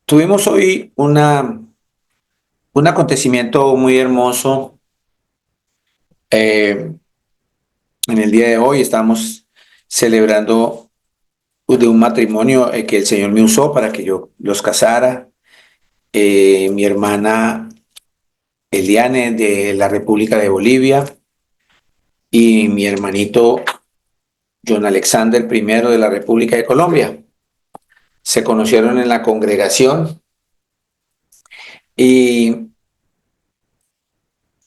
Tuvimos hoy un acontecimiento muy hermoso. En el día de hoy estamos celebrando de un matrimonio que el Señor me usó para que yo los casara. Mi hermana Eliane de la República de Bolivia y mi hermanito John Alexander I de la República de Colombia. Se conocieron en la congregación y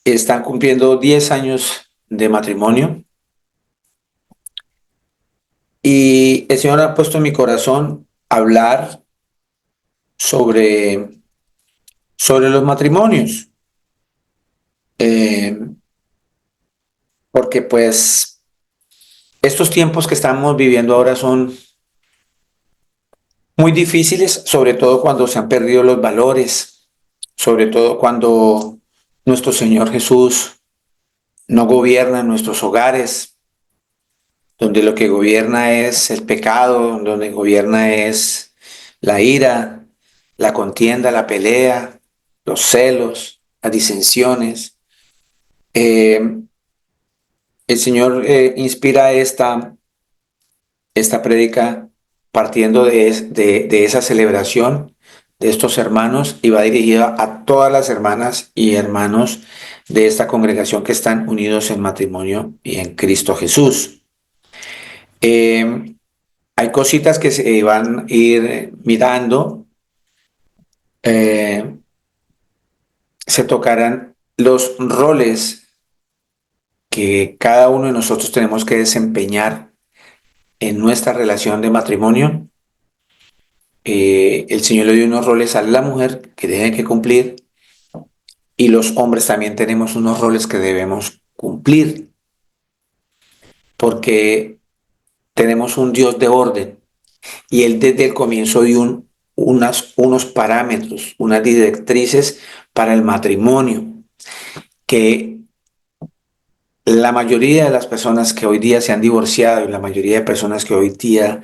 están cumpliendo 10 años de matrimonio. Y el Señor ha puesto en mi corazón hablar sobre, sobre los matrimonios, eh, porque pues estos tiempos que estamos viviendo ahora son muy difíciles, sobre todo cuando se han perdido los valores, sobre todo cuando nuestro Señor Jesús no gobierna en nuestros hogares, donde lo que gobierna es el pecado, donde gobierna es la ira, la contienda, la pelea, los celos, las disensiones. Eh, el Señor inspira esta prédica partiendo de esa celebración de estos hermanos y va dirigida a todas las hermanas y hermanos de esta congregación que están unidos en matrimonio y en Cristo Jesús. Eh, Hay cositas que se van a ir mirando. eh, Se tocarán los roles que cada uno de nosotros tenemos que desempeñar en nuestra relación de matrimonio. El Señor le dio unos roles a la mujer que tiene que cumplir y los hombres también tenemos unos roles que debemos cumplir porque tenemos un Dios de orden y Él desde el comienzo dio unos parámetros, unas directrices para el matrimonio que la mayoría de las personas que hoy día se han divorciado y la mayoría de personas que hoy día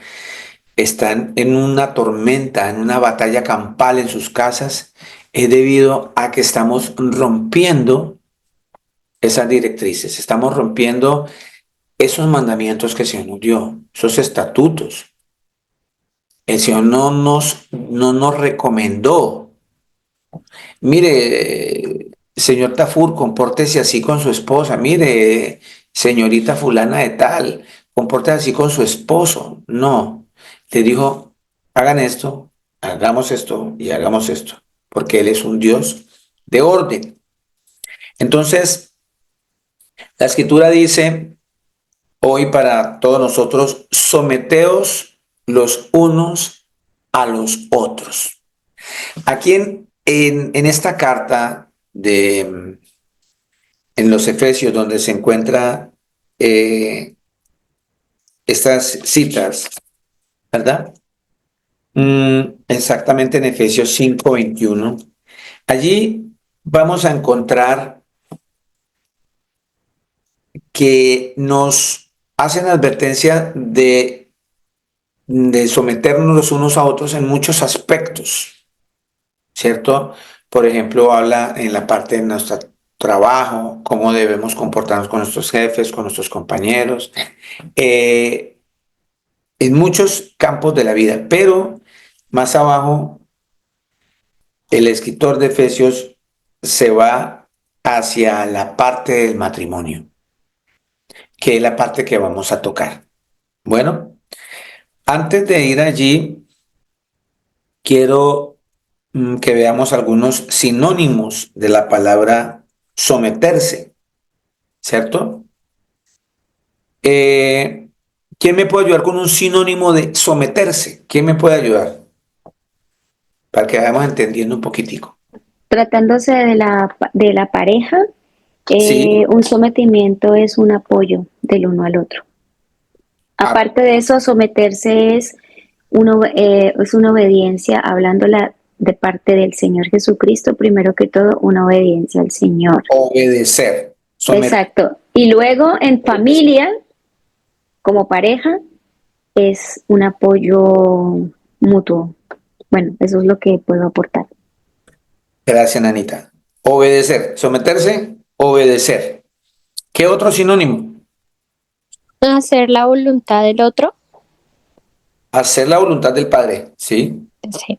están en una tormenta, en una batalla campal en sus casas, es debido a que estamos rompiendo esas directrices, estamos rompiendo esos mandamientos que el Señor nos dio, esos estatutos. El Señor no nos recomendó. Mire, señor Tafur, compórtese así con su esposa. Mire, señorita fulana de tal, compórtese así con su esposo. No, le dijo, hagan esto, hagamos esto y hagamos esto, porque Él es un Dios de orden. Entonces, la escritura dice hoy para todos nosotros, someteos los unos a los otros. Aquí en esta carta en los Efesios, donde se encuentra estas citas, ¿verdad? Exactamente en Efesios 5:21. Allí vamos a encontrar que nos hacen advertencia de someternos los unos a otros en muchos aspectos, ¿cierto? Por ejemplo, habla en la parte de nuestro trabajo, cómo debemos comportarnos con nuestros jefes, con nuestros compañeros, eh, en muchos campos de la vida. Pero más abajo, el escritor de Efesios se va hacia la parte del matrimonio, que es la parte que vamos a tocar. Bueno, antes de ir allí, quiero que veamos algunos sinónimos de la palabra someterse, ¿cierto? Eh, ¿Quién me puede ayudar con un sinónimo de someterse? ¿Quién me puede ayudar? Para que vayamos entendiendo un poquitico. Tratándose de la pareja, Sí, un sometimiento es un apoyo del uno al otro. ah, Aparte de eso, someterse es una obediencia, hablándola de parte del Señor Jesucristo, primero que todo, una obediencia al Señor. obedecer, someter. Exacto. Y luego en familia, como pareja, es un apoyo mutuo. bueno, eso es lo que puedo aportar. Gracias, Nanita. Obedecer, someterse, obedecer. ¿Qué otro sinónimo? Hacer la voluntad del otro. Hacer la voluntad del Padre, ¿sí? Sí.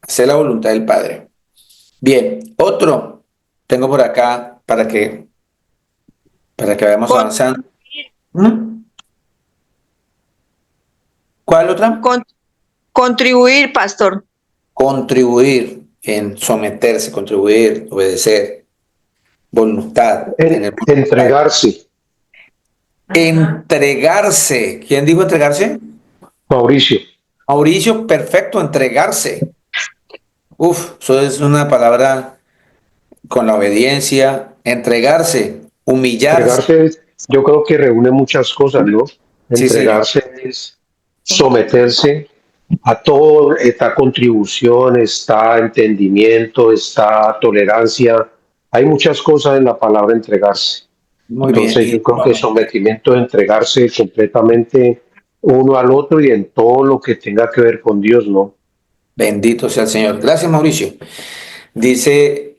Hacer la voluntad del Padre. Bien, otro tengo por acá para que vayamos Con- avanzando. ¿Mm? ¿Cuál otra? con- contribuir, pastor. Contribuir en someterse, contribuir, obedecer, voluntad, tener voluntad. Entregarse, Entregarse. ¿Quién dijo entregarse? Mauricio. Mauricio, perfecto, entregarse. Uf, eso es una palabra con la obediencia, entregarse, humillarse. Entregarse, yo creo que reúne muchas cosas, ¿no? Sí, señor. Entregarse es someterse a todo, está contribución, está entendimiento, está tolerancia. Hay muchas cosas en la palabra entregarse. Muy bien. Entonces Y yo creo que sometimiento es entregarse completamente uno al otro y en todo lo que tenga que ver con Dios, ¿no? bendito sea el Señor. Gracias, Mauricio. Dice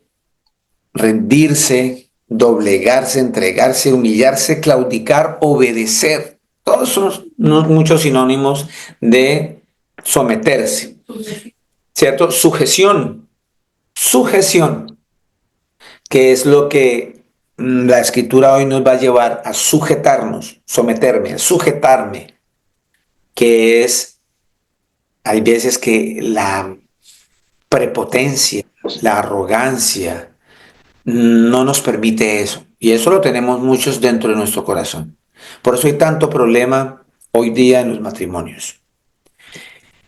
rendirse, doblegarse, entregarse, humillarse, claudicar, obedecer. Todos son muchos sinónimos de someterse, ¿cierto? Sujeción, sujeción, que es lo que la escritura hoy nos va a llevar a sujetarnos, someterme, sujetarme, que es, hay veces que la prepotencia, la arrogancia, no nos permite eso. Y eso lo tenemos muchos dentro de nuestro corazón. Por eso hay tanto problema hoy día en los matrimonios.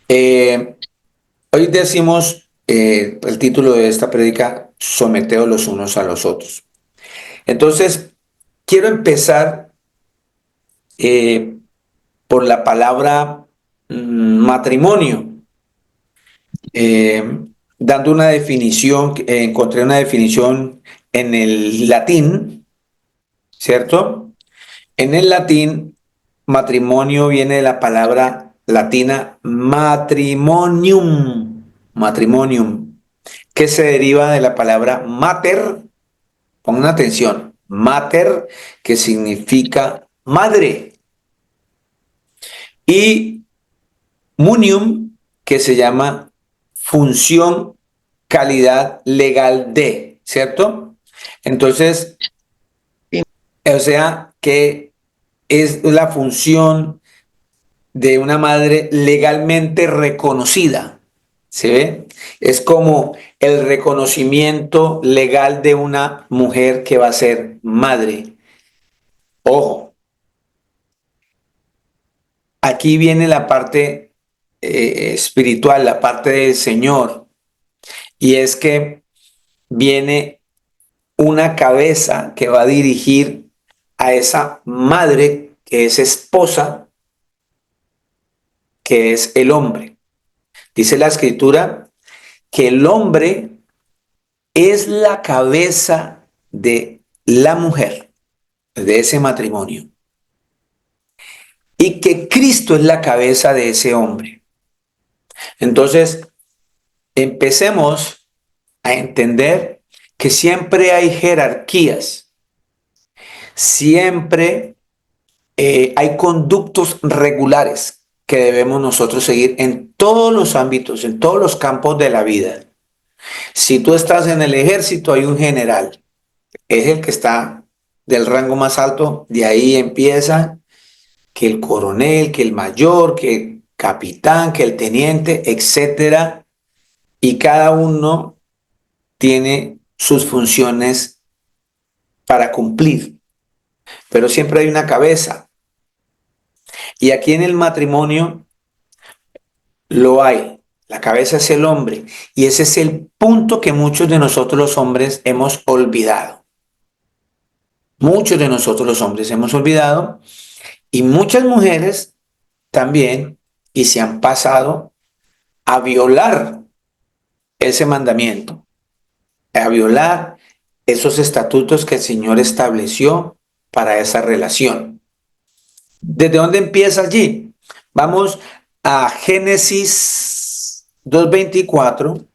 Hoy decimos, el título de esta prédica, someteos los unos a los otros. Entonces, quiero empezar eh, por la palabra matrimonio, dando una definición, encontré una definición en el latín, ¿cierto? En el latín, matrimonio viene de la palabra latina matrimonium, matrimonium, que se deriva de la palabra mater, pongan atención, mater, que significa madre, y munium, que se llama función, calidad legal de, ¿cierto? Entonces, o sea que es la función de una madre legalmente reconocida. ¿Se ve? Es como el reconocimiento legal de una mujer que va a ser madre. Ojo, aquí viene la parte espiritual, la parte del Señor, y es que viene una cabeza que va a dirigir a esa madre que es esposa, que es el hombre. Dice la escritura que el hombre es la cabeza de la mujer, de ese matrimonio, y que Cristo es la cabeza de ese hombre. Entonces, empecemos a entender que siempre hay jerarquías, siempre hay conductos regulares que debemos nosotros seguir en todos los ámbitos, en todos los campos de la vida. Si tú estás en el ejército, hay un general, es el que está del rango más alto, de ahí empieza que el coronel, que el mayor, que el capitán, que el teniente, etcétera, y cada uno tiene sus funciones para cumplir, pero siempre hay una cabeza. Y aquí en el matrimonio lo hay. La cabeza es el hombre. Y ese es el punto que muchos de nosotros los hombres hemos olvidado. Muchos de nosotros los hombres hemos olvidado y muchas mujeres también y se han pasado a violar ese mandamiento, a violar esos estatutos que el Señor estableció para esa relación. ¿Desde dónde empieza allí? Vamos a Génesis 2:24,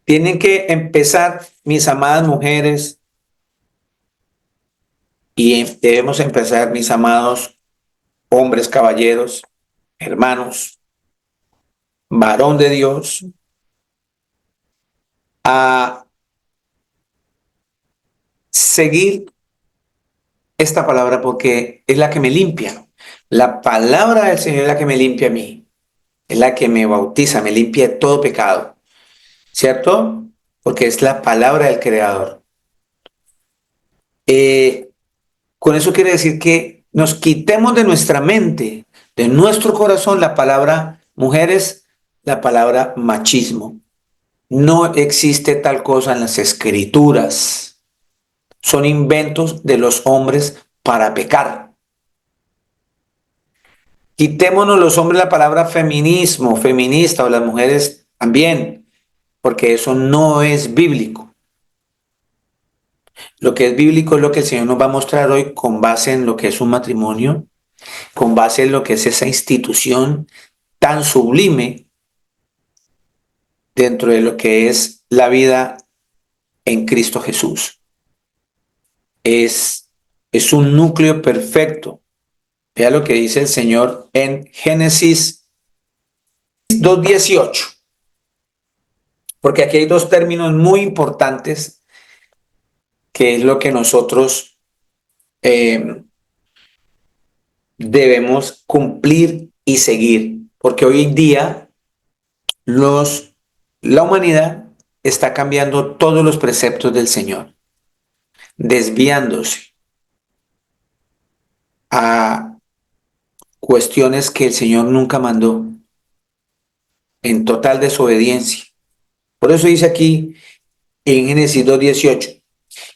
tienen que empezar, mis amadas mujeres, y debemos empezar, mis amados hombres, caballeros, hermanos, varón de Dios, a seguir esta palabra porque es la que me limpia. La palabra del Señor es la que me limpia a mí, es la que me bautiza, me limpia de todo pecado, ¿cierto? Porque es la palabra del Creador. Con eso quiere decir que nos quitemos de nuestra mente, de nuestro corazón, la palabra mujeres, la palabra machismo. No existe tal cosa en las escrituras. Son inventos de los hombres para pecar. Quitémonos los hombres la palabra feminismo, feminista, o las mujeres también, porque eso no es bíblico. Lo que es bíblico es lo que el Señor nos va a mostrar hoy con base en lo que es un matrimonio, con base en lo que es esa institución tan sublime dentro de lo que es la vida en Cristo Jesús. Es un núcleo perfecto. Vea lo que dice el Señor en Génesis 2:18. Porque aquí hay dos términos muy importantes que es lo que nosotros debemos cumplir y seguir. Porque hoy en día la humanidad está cambiando todos los preceptos del Señor, desviándose a cuestiones que el Señor nunca mandó, en total desobediencia. Por eso dice aquí en Génesis 2:18,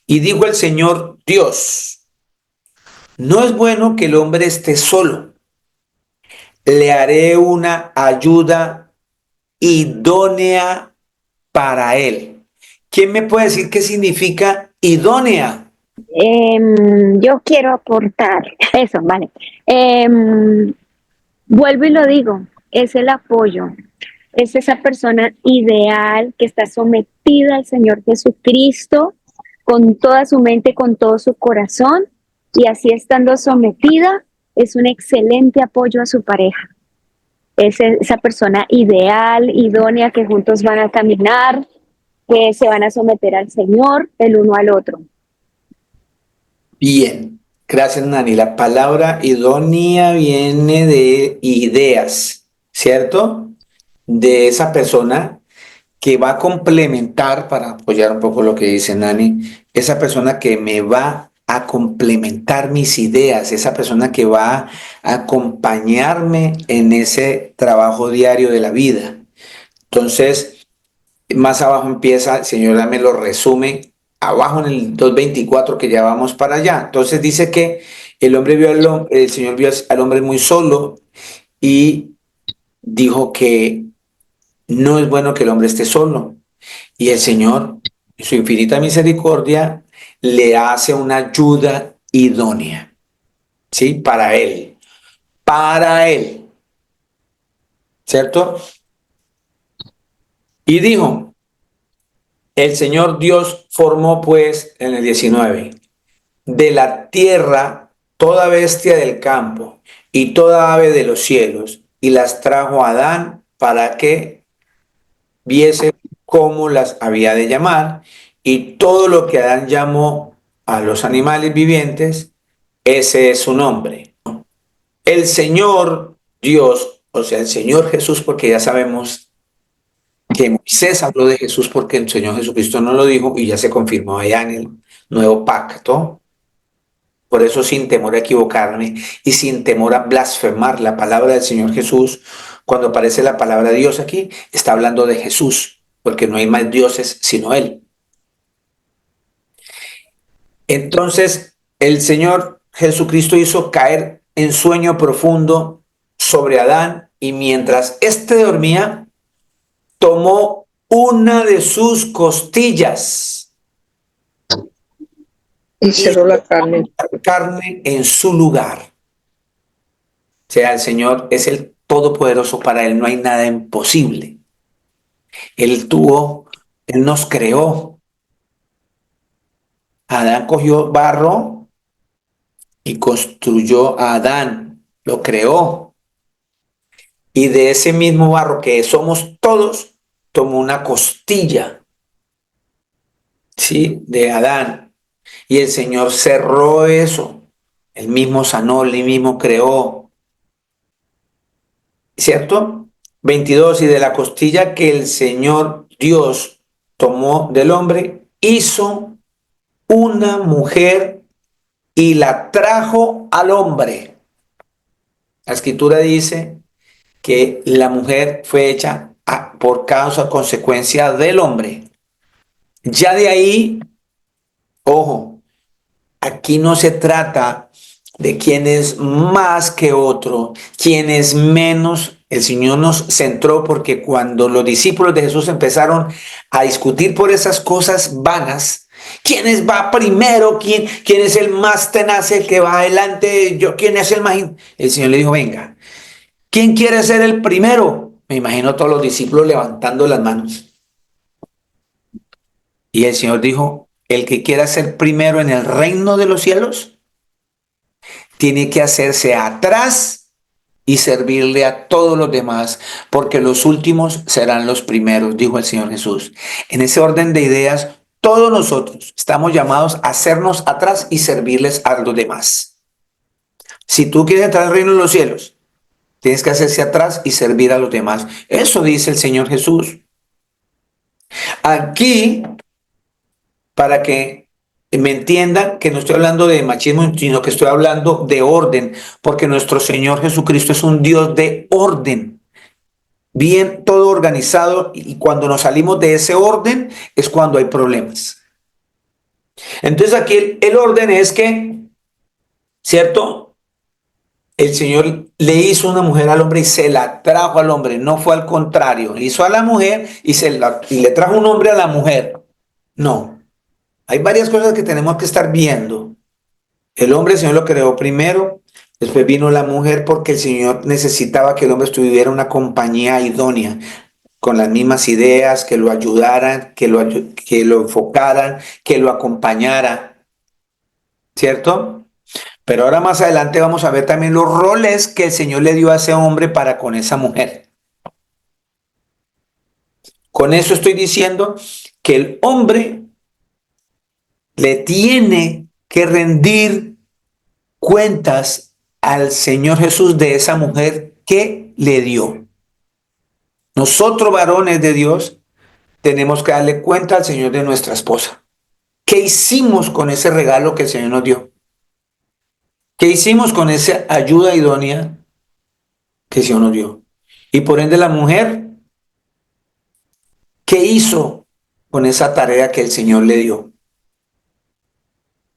y dijo el Señor Dios, no es bueno que el hombre esté solo, le haré una ayuda idónea para él. ¿Quién me puede decir qué significa idónea? Yo quiero aportar eso, vale. Vuelvo y lo digo, es el apoyo, es esa persona ideal que está sometida al Señor Jesucristo con toda su mente, con todo su corazón, y así estando sometida, es un excelente apoyo a su pareja. Es esa persona ideal, idónea, que juntos van a caminar, que se van a someter al Señor, el uno al otro. Bien, gracias Nani. La palabra idónea viene de ideas, ¿cierto? De esa persona que va a complementar, para apoyar un poco lo que dice Nani, esa persona que me va a complementar mis ideas, esa persona que va a acompañarme en ese trabajo diario de la vida. Entonces, más abajo empieza, el Señor ya me lo resume, abajo en el 2:24 que ya vamos para allá. Entonces dice que el Señor vio al hombre muy solo y dijo que no es bueno que el hombre esté solo. Y el Señor, en su infinita misericordia, le hace una ayuda idónea, ¿sí? Para él, ¿cierto? Y dijo, el Señor Dios formó pues en el 19 de la tierra toda bestia del campo y toda ave de los cielos y las trajo a Adán para que viese cómo las había de llamar, y todo lo que Adán llamó a los animales vivientes, ese es su nombre. El Señor Dios, o sea, el Señor Jesús, porque ya sabemos que Moisés habló de Jesús porque el Señor Jesucristo no lo dijo y ya se confirmó allá en el nuevo pacto. Por eso, sin temor a equivocarme y sin temor a blasfemar la palabra del Señor Jesús, cuando aparece la palabra Dios aquí, está hablando de Jesús, porque no hay más dioses sino Él. Entonces, el Señor Jesucristo hizo caer en sueño profundo sobre Adán, y mientras éste dormía, tomó una de sus costillas Y cerró la carne. carne en su lugar. O sea, el Señor es el todopoderoso, para Él no hay nada imposible. Él nos creó. Adán cogió barro y construyó a Adán, lo creó. Y de ese mismo barro que somos todos, tomó una costilla, ¿sí? De Adán. Y el Señor cerró eso. Él mismo sanó, él mismo creó. ¿Cierto? 22. Y de la costilla que el Señor Dios tomó del hombre, hizo una mujer y la trajo al hombre. La escritura dice que la mujer fue hecha por causa, consecuencia del hombre. Ya de ahí, ojo, aquí no se trata de quién es más que otro, quién es menos. El Señor nos centró porque cuando los discípulos de Jesús empezaron a discutir por esas cosas vanas, ¿quién va primero? ¿Quién es el más tenaz, el que va adelante? ¿Quién es el más? El Señor le dijo, venga, ¿quién quiere ser el primero? Me imagino a todos los discípulos levantando las manos. Y el Señor dijo, el que quiera ser primero en el reino de los cielos, tiene que hacerse atrás y servirle a todos los demás, porque los últimos serán los primeros, dijo el Señor Jesús. En ese orden de ideas, todos nosotros estamos llamados a hacernos atrás y servirles a los demás. Si tú quieres entrar al reino de los cielos, tienes que hacerse atrás y servir a los demás. Eso dice el Señor Jesús. Aquí, para que me entiendan que no estoy hablando de machismo, sino que estoy hablando de orden, porque nuestro Señor Jesucristo es un Dios de orden, bien todo organizado, y cuando nos salimos de ese orden es cuando hay problemas. Entonces aquí el orden es que, ¿cierto? El Señor le hizo una mujer al hombre y se la trajo al hombre, no fue al contrario, hizo a la mujer y le trajo un hombre a la mujer. No, hay varias cosas que tenemos que estar viendo. El hombre, el Señor lo creó primero, después vino la mujer porque el Señor necesitaba que el hombre estuviera en una compañía idónea, con las mismas ideas, que lo ayudaran, que lo enfocaran, que lo acompañaran, ¿cierto? Pero ahora más adelante vamos a ver también los roles que el Señor le dio a ese hombre para con esa mujer. Con eso estoy diciendo que el hombre le tiene que rendir cuentas al Señor Jesús de esa mujer que le dio. Nosotros, varones de Dios, tenemos que darle cuenta al Señor de nuestra esposa. ¿Qué hicimos con ese regalo que el Señor nos dio? ¿Qué hicimos con esa ayuda idónea que el Señor nos dio? Y por ende la mujer, ¿qué hizo con esa tarea que el Señor le dio?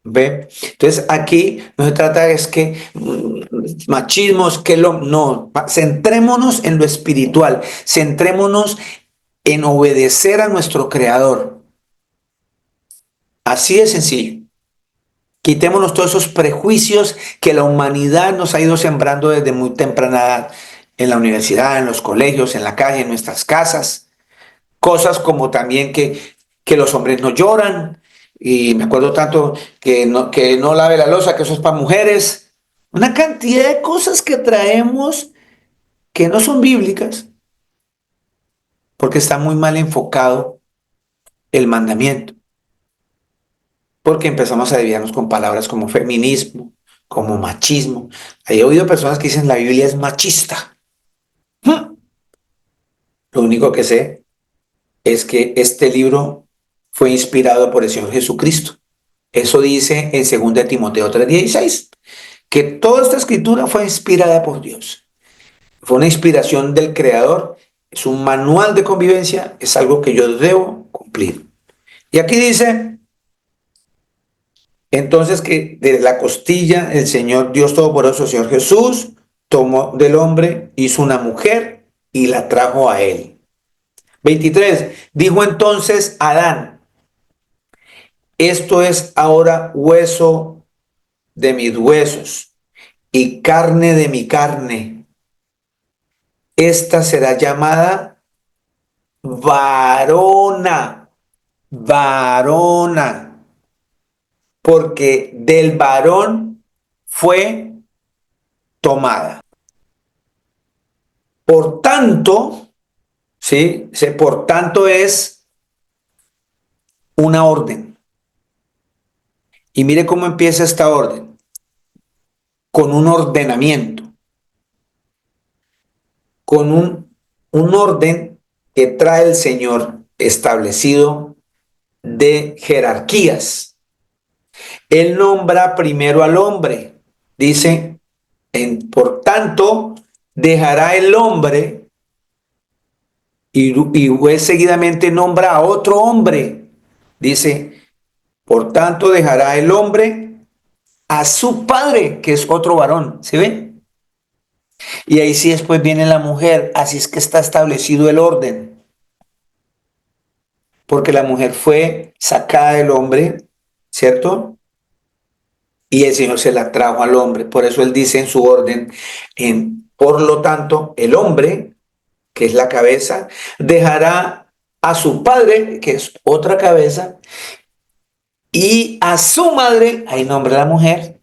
¿Ve? Entonces aquí no se trata es que machismos, no, centrémonos en lo espiritual, centrémonos en obedecer a nuestro Creador. Así de sencillo. Quitémonos todos esos prejuicios que la humanidad nos ha ido sembrando desde muy temprana edad, en la universidad, en los colegios, en la calle, en nuestras casas. Cosas como también que los hombres no lloran, y me acuerdo tanto que no lave la loza, que eso es para mujeres. Una cantidad de cosas que traemos que no son bíblicas, porque está muy mal enfocado el mandamiento. Porque empezamos a desviarnos con palabras como feminismo, como machismo. He oído personas que dicen la Biblia es machista. Lo único que sé es que este libro fue inspirado por el Señor Jesucristo. Eso dice en 2 Timoteo 3:16, que toda esta escritura fue inspirada por Dios. Fue una inspiración del Creador, es un manual de convivencia, es algo que yo debo cumplir. Y aquí dice, entonces, que de la costilla el Señor Dios Todopoderoso, el Señor Jesús, tomó del hombre, hizo una mujer y la trajo a él. 23, dijo entonces Adán, esto es ahora hueso de mis huesos y carne de mi carne. esta será llamada varona, varona, porque del varón fue tomada. Por tanto, ¿sí? Por tanto es una orden. Y mire cómo empieza esta orden, con un ordenamiento, con un orden que trae el Señor establecido de jerarquías. Él nombra primero al hombre, dice, por tanto, dejará el hombre y seguidamente nombra a otro hombre, dice, por tanto, dejará el hombre a su padre, que es otro varón, ¿se ve? Y ahí sí después viene la mujer, así es que está establecido el orden, porque la mujer fue sacada del hombre, ¿cierto? Y el Señor se la trajo al hombre, por eso Él dice en su orden, por lo tanto, el hombre, que es la cabeza, dejará a su padre, que es otra cabeza, y a su madre, ahí nombra la mujer,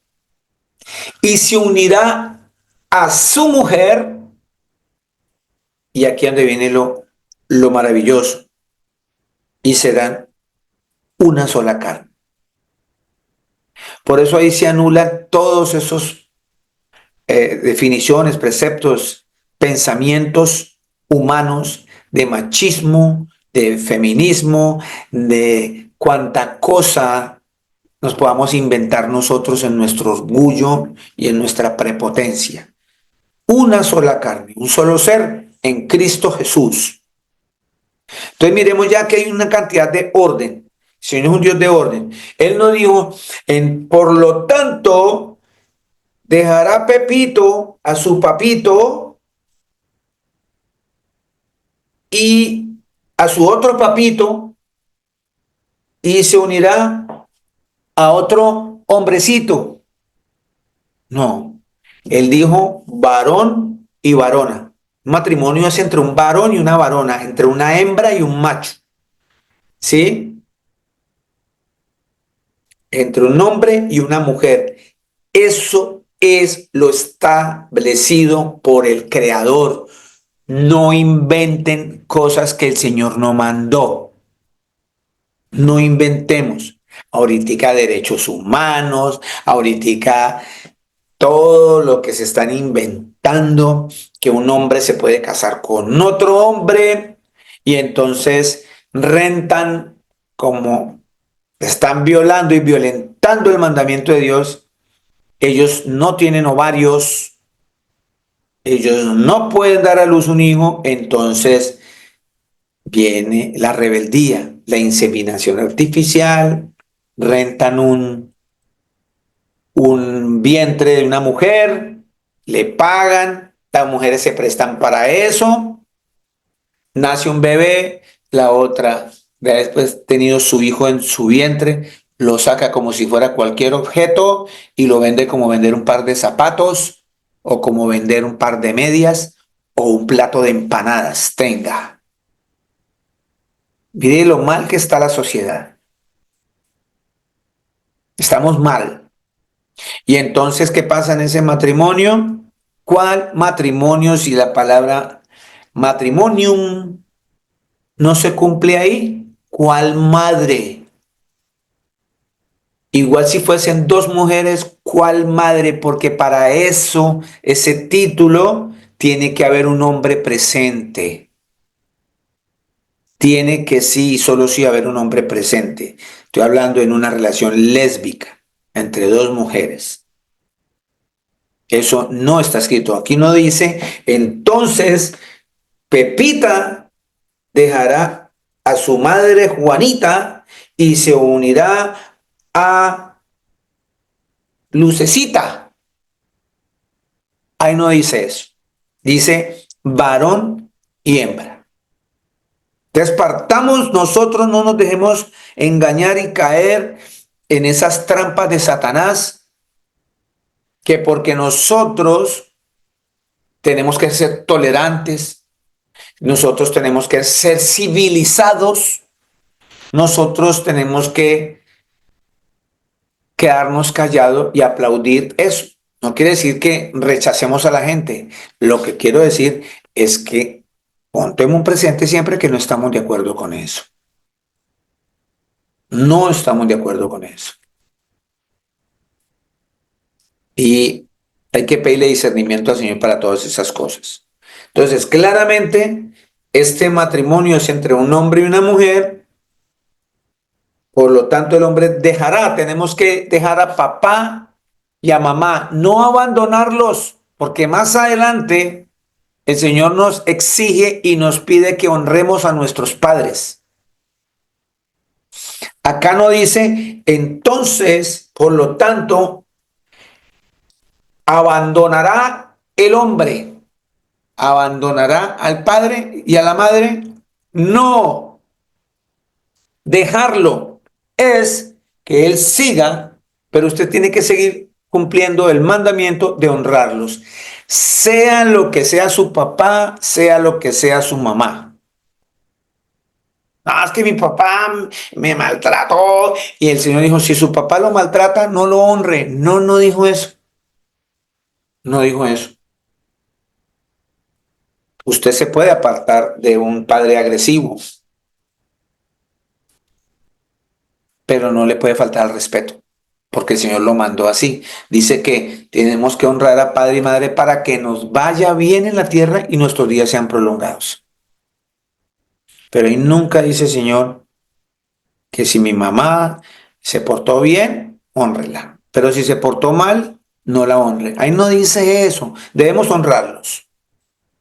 y se unirá a su mujer, y aquí es donde viene lo maravilloso, y serán una sola carne. Por eso ahí se anulan todos esos definiciones, preceptos, pensamientos humanos de machismo, de feminismo, de cuanta cosa nos podamos inventar nosotros en nuestro orgullo y en nuestra prepotencia. Una sola carne, un solo ser en Cristo Jesús. Entonces miremos ya que hay una cantidad de orden. El Señor es un Dios de orden. Él no dijo, por lo tanto, dejará Pepito a su papito y a su otro papito y se unirá a otro hombrecito. No, él dijo varón y varona. Un matrimonio es entre un varón y una varona, entre una hembra y un macho. ¿Sí? Entre un hombre y una mujer. Eso es lo establecido por el Creador. No inventen cosas que el Señor no mandó. No inventemos. Ahorita derechos humanos, ahorita todo lo que se están inventando, que un hombre se puede casar con otro hombre y entonces rentan como están violando y violentando el mandamiento de Dios. Ellos no tienen ovarios, ellos no pueden dar a luz un hijo, entonces viene la rebeldía, la inseminación artificial, rentan un vientre de una mujer, le pagan, las mujeres se prestan para eso, nace un bebé, la otra, después tenido su hijo en su vientre, lo saca como si fuera cualquier objeto y lo vende como vender un par de zapatos o como vender un par de medias o un plato de empanadas, tenga. Mire lo mal que está la sociedad. Estamos mal. Y entonces, ¿qué pasa en ese matrimonio? ¿Cuál matrimonio si la palabra matrimonium no se cumple ahí? ¿Cuál madre? Igual si fuesen dos mujeres, ¿cuál madre? Porque para eso, ese título, tiene que haber un hombre presente. Tiene que sí y solo sí haber un hombre presente. Estoy hablando en una relación lésbica entre dos mujeres. Eso no está escrito. Aquí no dice, entonces Pepita dejará a su madre Juanita y se unirá a Lucecita. Ahí no dice eso. Dice varón y hembra. Despartamos nosotros, no nos dejemos engañar y caer en esas trampas de Satanás, que porque nosotros tenemos que ser tolerantes, nosotros tenemos que ser civilizados, nosotros tenemos que quedarnos callados y aplaudir eso. No quiere decir que rechacemos a la gente. Lo que quiero decir es que contemos un presente siempre que no estamos de acuerdo con eso. No estamos de acuerdo con eso. Y hay que pedirle discernimiento al Señor para todas esas cosas. Entonces, claramente, este matrimonio es entre un hombre y una mujer. Por lo tanto, el hombre dejará, tenemos que dejar a papá y a mamá, no abandonarlos, porque más adelante el Señor nos exige y nos pide que honremos a nuestros padres. Acá no dice, entonces, por lo tanto, abandonará el hombre, abandonará al padre y a la madre. No, dejarlo es que él siga, pero usted tiene que seguir cumpliendo el mandamiento de honrarlos, sea lo que sea su papá, sea lo que sea su mamá. No, es que mi papá me maltrató y el Señor dijo, si su papá lo maltrata, no lo honre. No, no dijo eso. No dijo eso. Usted se puede apartar de un padre agresivo, pero no le puede faltar al respeto, porque el Señor lo mandó así. Dice que tenemos que honrar a padre y madre para que nos vaya bien en la tierra y nuestros días sean prolongados. Pero ahí nunca dice, Señor, que si mi mamá se portó bien, hónrela. Pero si se portó mal, no la honre. Ahí no dice eso. Debemos honrarlos.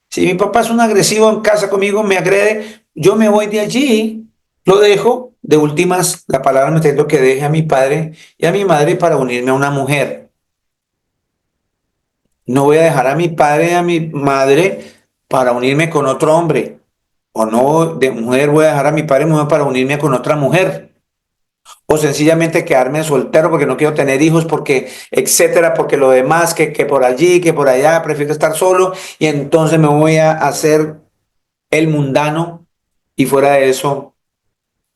Si mi papá es un agresivo en casa conmigo, me agrede, yo me voy de allí, lo dejo. De últimas, la palabra me está diciendo que deje a mi padre y a mi madre para unirme a una mujer. No voy a dejar a mi padre y a mi madre para unirme con otro hombre. O no, de mujer voy a dejar a mi padre y mujer para unirme con otra mujer. O sencillamente quedarme soltero porque no quiero tener hijos, porque, etcétera, porque lo demás, que por allí, que por allá, prefiero estar solo y entonces me voy a hacer el mundano y fuera de eso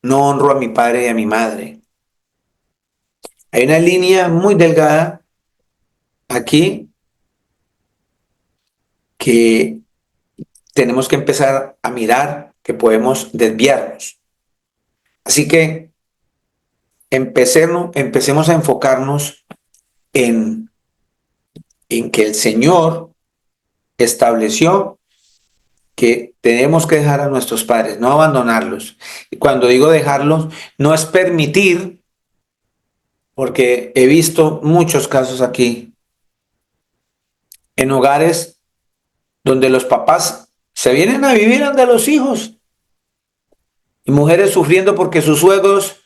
no honro a mi padre y a mi madre. Hay una línea muy delgada aquí que tenemos que empezar a mirar, que podemos desviarnos. Así que empecemos a enfocarnos en que el Señor estableció que tenemos que dejar a nuestros padres, no abandonarlos. Y cuando digo dejarlos, no es permitir, porque he visto muchos casos aquí, en hogares donde los papás se vienen a vivir ante los hijos y mujeres sufriendo porque sus suegros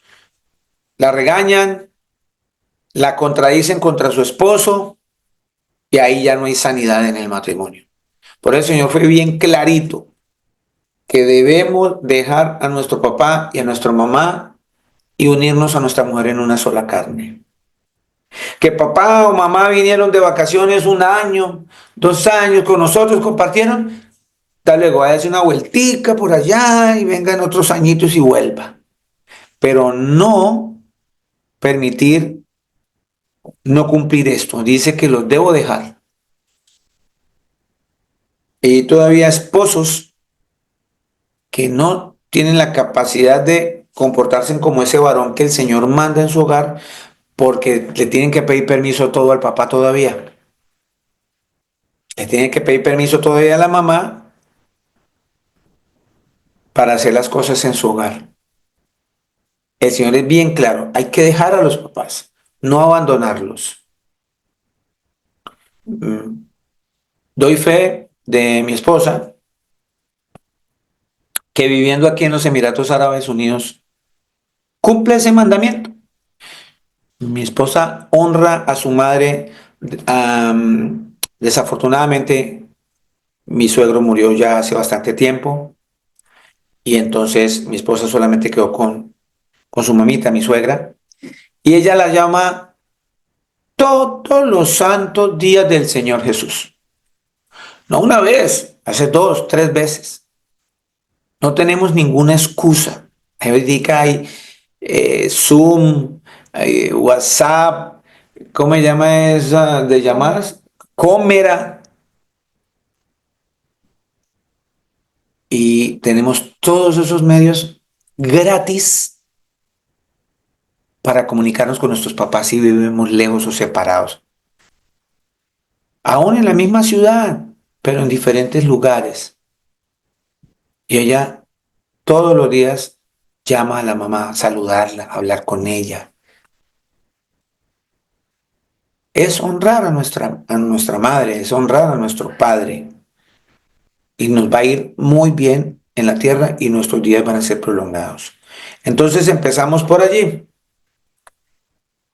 la regañan, la contradicen contra su esposo y ahí ya no hay sanidad en el matrimonio. Por eso el Señor fue bien clarito que debemos dejar a nuestro papá y a nuestra mamá y unirnos a nuestra mujer en una sola carne. Que papá o mamá vinieron de vacaciones 1 año, 2 años con nosotros, compartieron, tal luego váyase una vueltica por allá y vengan otros añitos y vuelva. Pero no permitir no cumplir esto. Dice que los debo dejar. Y todavía esposos que no tienen la capacidad de comportarse como ese varón que el Señor manda en su hogar, porque le tienen que pedir permiso todo al papá todavía. Le tienen que pedir permiso todavía a la mamá para hacer las cosas en su hogar. El Señor es bien claro, hay que dejar a los papás, no abandonarlos. Doy fe de mi esposa, que viviendo aquí en los Emiratos Árabes Unidos, cumple ese mandamiento. Mi esposa honra a su madre. Desafortunadamente, mi suegro murió ya hace bastante tiempo y entonces mi esposa solamente quedó con su mamita, mi suegra, y ella la llama todos los santos días del Señor Jesús. No una vez, hace 2, 3 veces. No tenemos ninguna excusa. Ahorita hay Zoom, hay WhatsApp, ¿cómo se llama esa de llamadas? Comera. Y tenemos todos esos medios gratis para comunicarnos con nuestros papás si vivimos lejos o separados. Aún en la misma ciudad, pero en diferentes lugares. Y ella todos los días llama a la mamá, a saludarla, a hablar con ella. Es honrar a nuestra madre, es honrar a nuestro padre. Y nos va a ir muy bien en la tierra y nuestros días van a ser prolongados. Entonces empezamos por allí.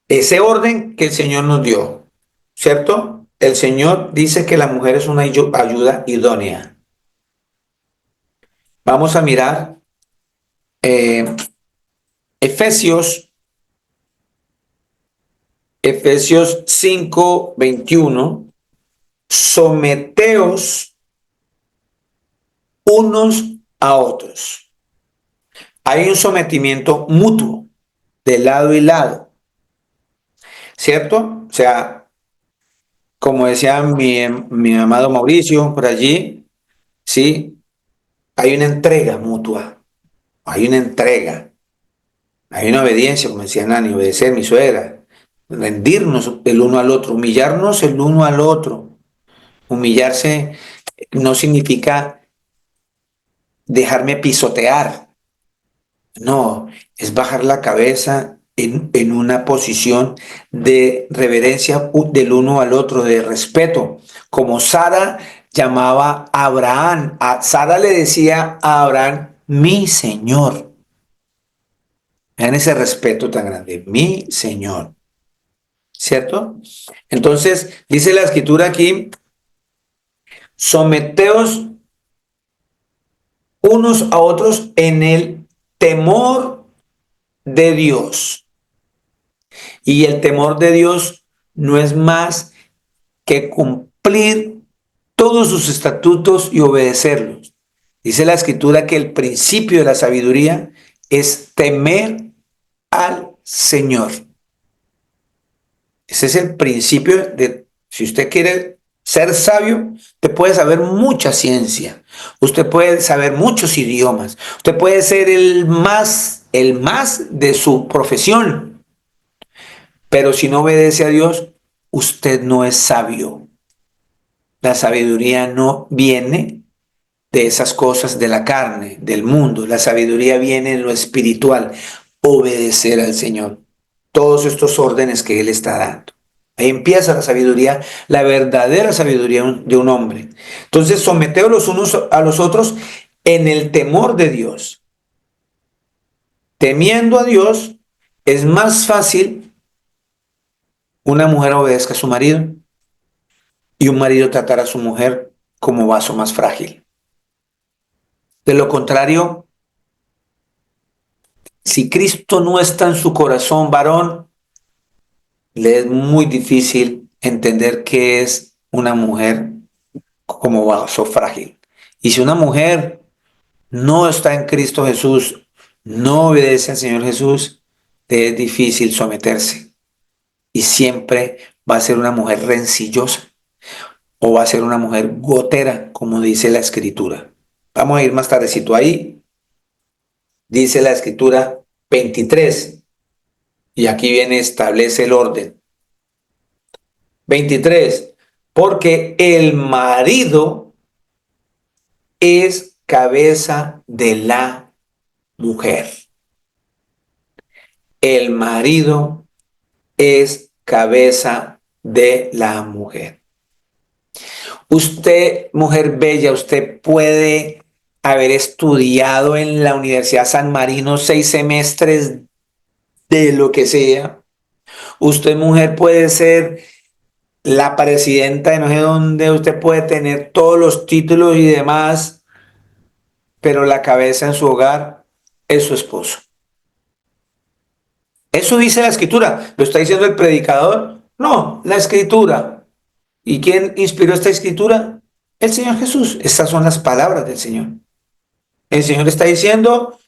Ese orden que el Señor nos dio, ¿cierto? El Señor dice que la mujer es una ayuda idónea. Vamos a mirar Efesios 5:21. Someteos unos a otros. Hay un sometimiento mutuo de lado y lado, ¿cierto? O sea, como decía mi amado Mauricio por allí, ¿sí? Hay una entrega mutua, hay una entrega, hay una obediencia, como decía Nani, obedecer mi suegra, rendirnos el uno al otro, humillarnos el uno al otro. Humillarse no significa dejarme pisotear, no, es bajar la cabeza en una posición de reverencia del uno al otro, de respeto. Como Sara llamaba a Abraham, a Sara le decía a Abraham, mi Señor. Vean ese respeto tan grande, mi Señor. ¿Cierto? Entonces, dice la escritura aquí, someteos unos a otros en el temor de Dios. Y el temor de Dios no es más que cumplir todos sus estatutos y obedecerlos. Dice la escritura que el principio de la sabiduría es temer al Señor. Ese es el principio de, si usted quiere ser sabio, usted puede saber mucha ciencia, usted puede saber muchos idiomas, usted puede ser el más de su profesión, pero si no obedece a Dios, usted no es sabio. La sabiduría no viene de esas cosas de la carne, del mundo. La sabiduría viene en lo espiritual, obedecer al Señor. Todos estos órdenes que Él está dando. Ahí empieza la sabiduría, la verdadera sabiduría de un hombre. Entonces, someteos los unos a los otros en el temor de Dios. Temiendo a Dios, es más fácil una mujer obedezca a su marido y un marido tratar a su mujer como vaso más frágil. De lo contrario, si Cristo no está en su corazón, varón, le es muy difícil entender qué es una mujer como vaso frágil. Y si una mujer no está en Cristo Jesús, no obedece al Señor Jesús, le es difícil someterse. Y siempre va a ser una mujer rencillosa o va a ser una mujer gotera, como dice la Escritura. Vamos a ir más tardecito ahí. Dice la Escritura 23. Y aquí viene, establece el orden. 23. Porque el marido es cabeza de la mujer. El marido es cabeza de la mujer. Usted, mujer bella, usted puede haber estudiado en la Universidad San Marino 6 semestres de lo que sea. Usted, mujer, puede ser la presidenta de no sé dónde, usted puede tener todos los títulos y demás, pero la cabeza en su hogar es su esposo. Eso dice la Escritura. ¿Lo está diciendo el predicador? No, la Escritura. ¿Y quién inspiró esta Escritura? El Señor Jesús. Estas son las palabras del Señor. El Señor está diciendo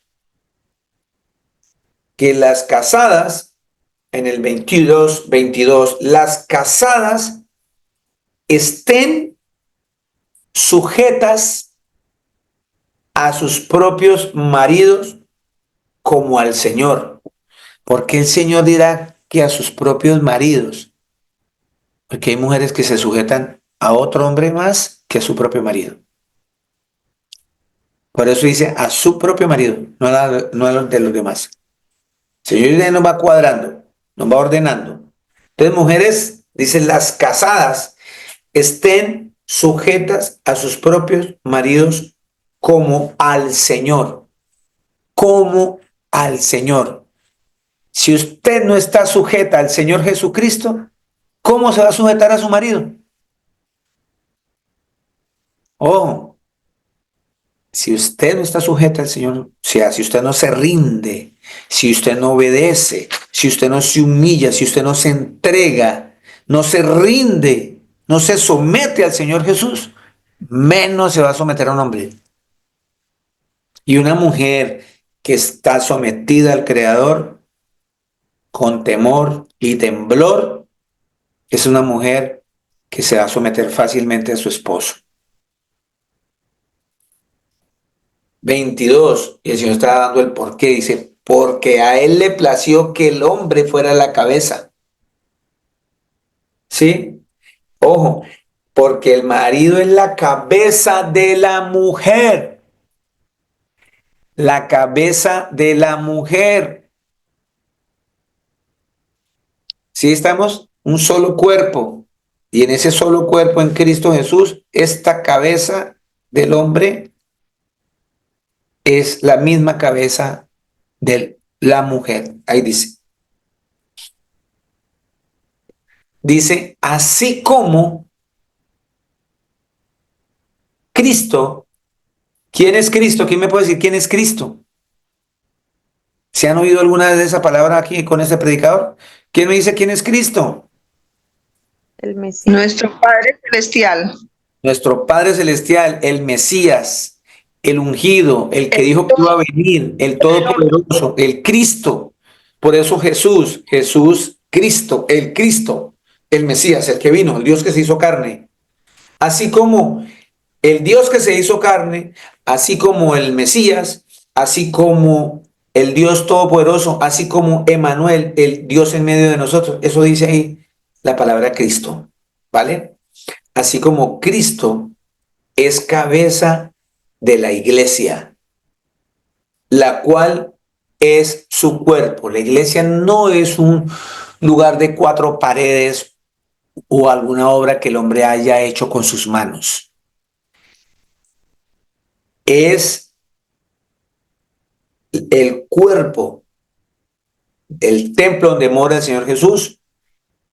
que las casadas, en el 22, las casadas estén sujetas a sus propios maridos como al Señor. ¿Por qué el Señor dirá que a sus propios maridos? Porque hay mujeres que se sujetan a otro hombre más que a su propio marido. Por eso dice a su propio marido, no a los de los demás. El Señor ya nos va cuadrando, nos va ordenando. Entonces, mujeres, dicen las casadas, estén sujetas a sus propios maridos como al Señor. Como al Señor. Si usted no está sujeta al Señor Jesucristo, ¿cómo se va a sujetar a su marido? Ojo, si usted no está sujeta al Señor, o sea, si usted no se rinde, si usted no obedece, si usted no se humilla, si usted no se entrega, no se rinde, no se somete al Señor Jesús, menos se va a someter a un hombre. Y una mujer que está sometida al Creador con temor y temblor es una mujer que se va a someter fácilmente a su esposo. 22, y el Señor está dando el porqué, dice, porque a él le plació que el hombre fuera la cabeza. ¿Sí? Ojo, porque el marido es la cabeza de la mujer. La cabeza de la mujer. ¿Sí estamos? Un solo cuerpo. Y en ese solo cuerpo en Cristo Jesús, esta cabeza del hombre es la misma cabeza de la mujer. Ahí dice. Dice, así como Cristo. ¿Quién es Cristo? ¿Quién me puede decir quién es Cristo? ¿Se han oído alguna vez esa palabra aquí con este predicador? ¿Quién me dice quién es Cristo? El Mesías. Nuestro Padre Celestial. Nuestro Padre Celestial, el Mesías, el ungido, el que dijo que iba a venir, el Todopoderoso, el Cristo. Por eso Jesús, Cristo, el Mesías, el que vino, el Dios que se hizo carne. Así como el Dios que se hizo carne, así como el Mesías, así como el Dios Todopoderoso, así como Emmanuel, el Dios en medio de nosotros. Eso dice ahí la palabra Cristo, ¿vale? Así como Cristo es cabeza de la iglesia, la cual es su cuerpo. La iglesia no es un lugar de 4 paredes o alguna obra que el hombre haya hecho con sus manos. Es el cuerpo, el templo donde mora el Señor Jesús,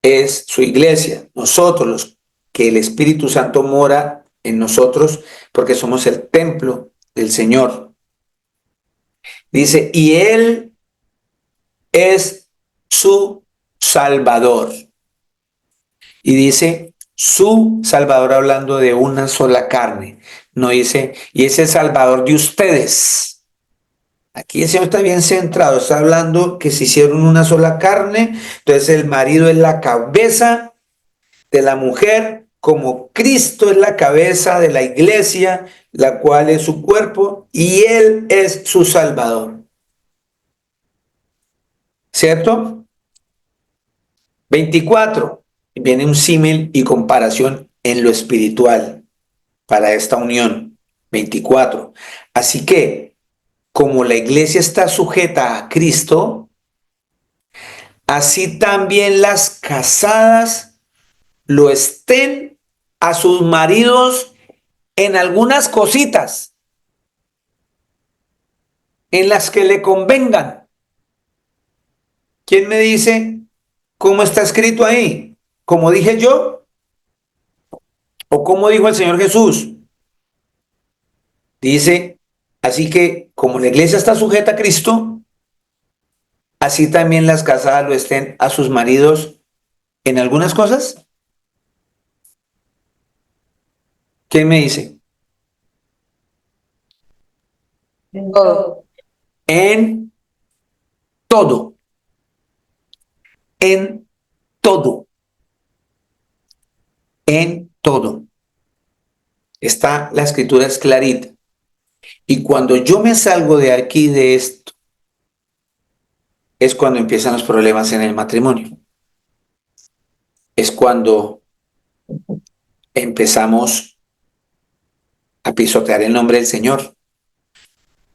es su iglesia. Nosotros, que el Espíritu Santo mora en nosotros, porque somos el templo del Señor. Dice, y Él es su Salvador. Y dice, su Salvador hablando de una sola carne. No dice, y es el Salvador de ustedes. Aquí el Señor está bien centrado, está hablando que se hicieron una sola carne, entonces el marido es la cabeza de la mujer, como Cristo es la cabeza de la iglesia, la cual es su cuerpo, y Él es su Salvador. ¿Cierto? 24. Viene un símil y comparación en lo espiritual para esta unión. 24. Así que, como la iglesia está sujeta a Cristo, así también las casadas lo estén a sus maridos en algunas cositas, en las que le convengan. ¿Quién me dice cómo está escrito ahí? ¿Como dije yo? ¿O como dijo el Señor Jesús? Dice, así que como la iglesia está sujeta a Cristo, así también las casadas lo estén a sus maridos en algunas cosas. ¿Quién me dice? Todo. En todo. En todo. En todo. Está la escritura es clarita. Y cuando yo me salgo de aquí de esto, es cuando empiezan los problemas en el matrimonio. Es cuando empezamos a pisotear el nombre del Señor,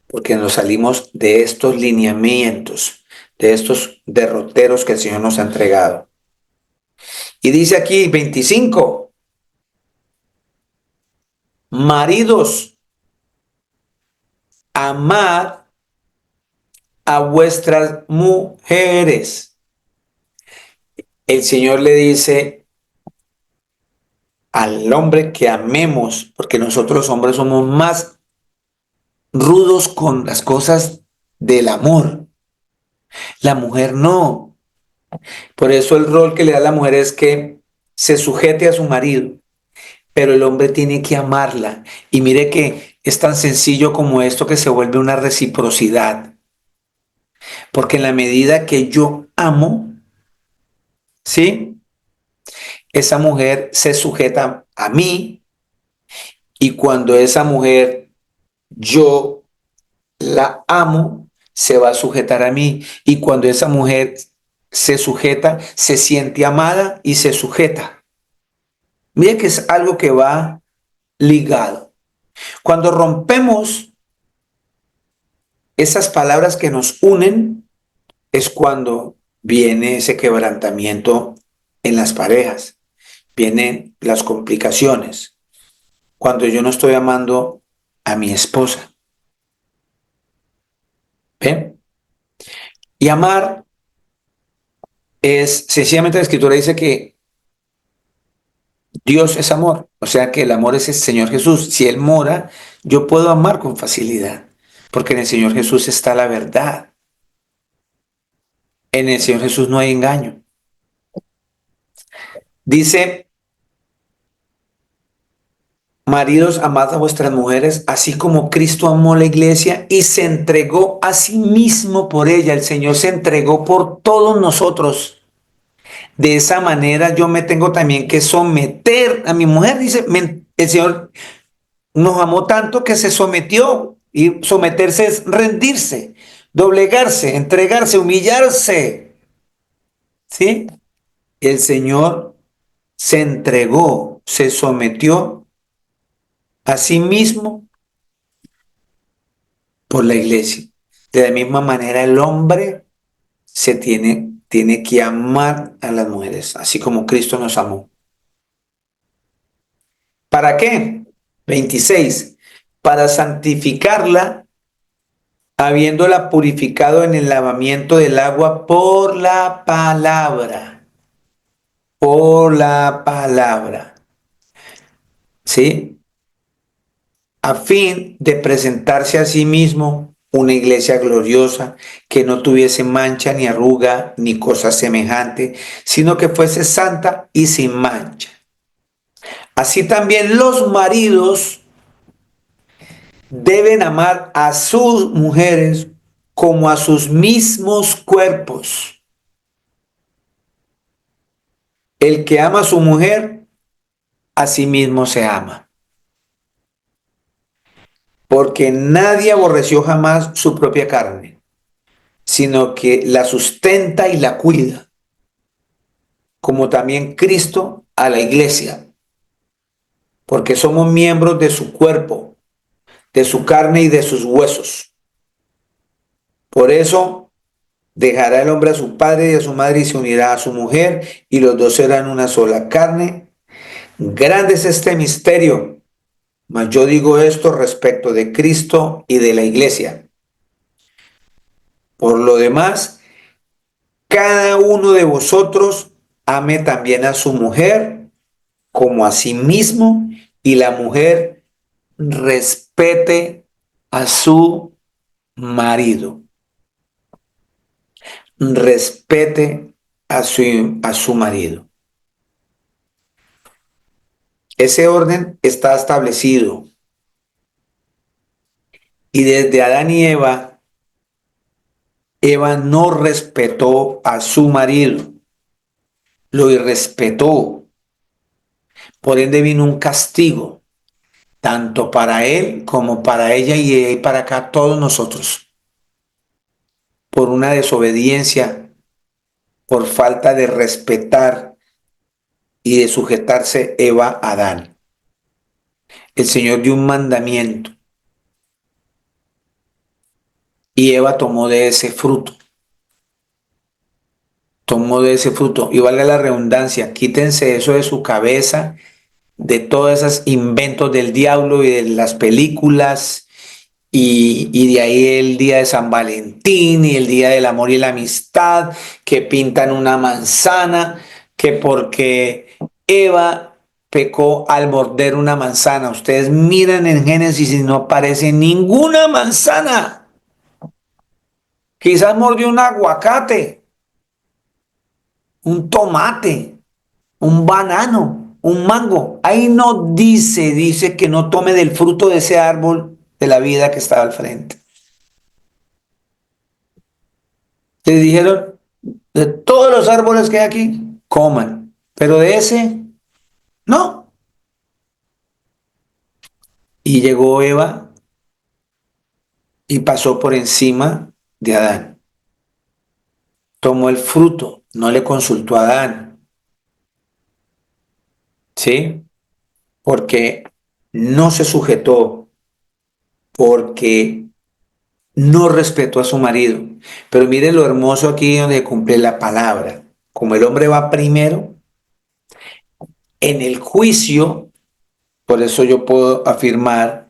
porque nos salimos de estos lineamientos, de estos derroteros que el Señor nos ha entregado. Y dice aquí 25, maridos, amad a vuestras mujeres. El Señor le dice al hombre que amemos, porque nosotros hombres somos más rudos con las cosas del amor. La mujer no. Por eso el rol que le da la mujer es que se sujete a su marido, pero el hombre tiene que amarla. Y mire que es tan sencillo como esto que se vuelve una reciprocidad. Porque en la medida que yo amo, ¿sí? Esa mujer se sujeta a mí y cuando esa mujer yo la amo, se va a sujetar a mí. Y cuando esa mujer se sujeta, se siente amada y se sujeta. Mire que es algo que va ligado. Cuando rompemos esas palabras que nos unen, es cuando viene ese quebrantamiento en las parejas, vienen las complicaciones. Cuando yo no estoy amando a mi esposa. ¿Ven? Y amar es, sencillamente la escritura dice que Dios es amor, o sea que el amor es el Señor Jesús. Si Él mora, yo puedo amar con facilidad, porque en el Señor Jesús está la verdad. En el Señor Jesús no hay engaño. Dice, maridos, amad a vuestras mujeres, así como Cristo amó la iglesia y se entregó a sí mismo por ella. El Señor se entregó por todos nosotros. De esa manera yo me tengo también que someter a mi mujer. Dice, el Señor nos amó tanto que se sometió. Y someterse es rendirse, doblegarse, entregarse, humillarse. ¿Sí? El Señor se entregó, se sometió a sí mismo por la iglesia. De la misma manera el hombre tiene que amar a las mujeres, así como Cristo nos amó. ¿Para qué? 26. Para santificarla, habiéndola purificado en el lavamiento del agua por la palabra. Por la palabra. ¿Sí? A fin de presentarse a sí mismo una iglesia gloriosa, que no tuviese mancha ni arruga ni cosa semejante, sino que fuese santa y sin mancha. Así también los maridos deben amar a sus mujeres como a sus mismos cuerpos. El que ama a su mujer, a sí mismo se ama. Porque nadie aborreció jamás su propia carne, sino que la sustenta y la cuida, como también Cristo a la iglesia, porque somos miembros de su cuerpo, de su carne y de sus huesos. Por eso dejará el hombre a su padre y a su madre y se unirá a su mujer, y los dos serán una sola carne. Grande es este misterio, mas yo digo esto respecto de Cristo y de la iglesia. Por lo demás, cada uno de vosotros ame también a su mujer como a sí mismo, y la mujer respete a su marido. Respete a su marido. ese orden está establecido. Y desde Adán y Eva, Eva no respetó a su marido, lo irrespetó. Por ende vino un castigo, tanto para él como para ella y de ahí para acá todos nosotros, por una desobediencia, por falta de respetar y de sujetarse Eva a Adán. El Señor dio un mandamiento y Eva tomó de ese fruto. Tomó de ese fruto. Y valga la redundancia, quítense eso de su cabeza, de todos esos inventos del diablo y de las películas, y de ahí el día de San Valentín y el día del amor y la amistad, que pintan una manzana, que porque Eva pecó al morder una manzana. Ustedes miran en Génesis y no aparece ninguna manzana. Quizás mordió un aguacate, un tomate, un banano, un mango. Ahí no dice, dice que no tome del fruto de ese árbol de la vida que estaba al frente. Les dijeron, de todos los árboles que hay aquí, coman, pero de ese, no. Y llegó Eva y pasó por encima de Adán. Tomó el fruto, no le consultó a Adán, ¿sí? Porque no se sujetó, porque no respetó a su marido. Pero mire lo hermoso aquí donde cumple la palabra. Como el hombre va primero, en el juicio, por eso yo puedo afirmar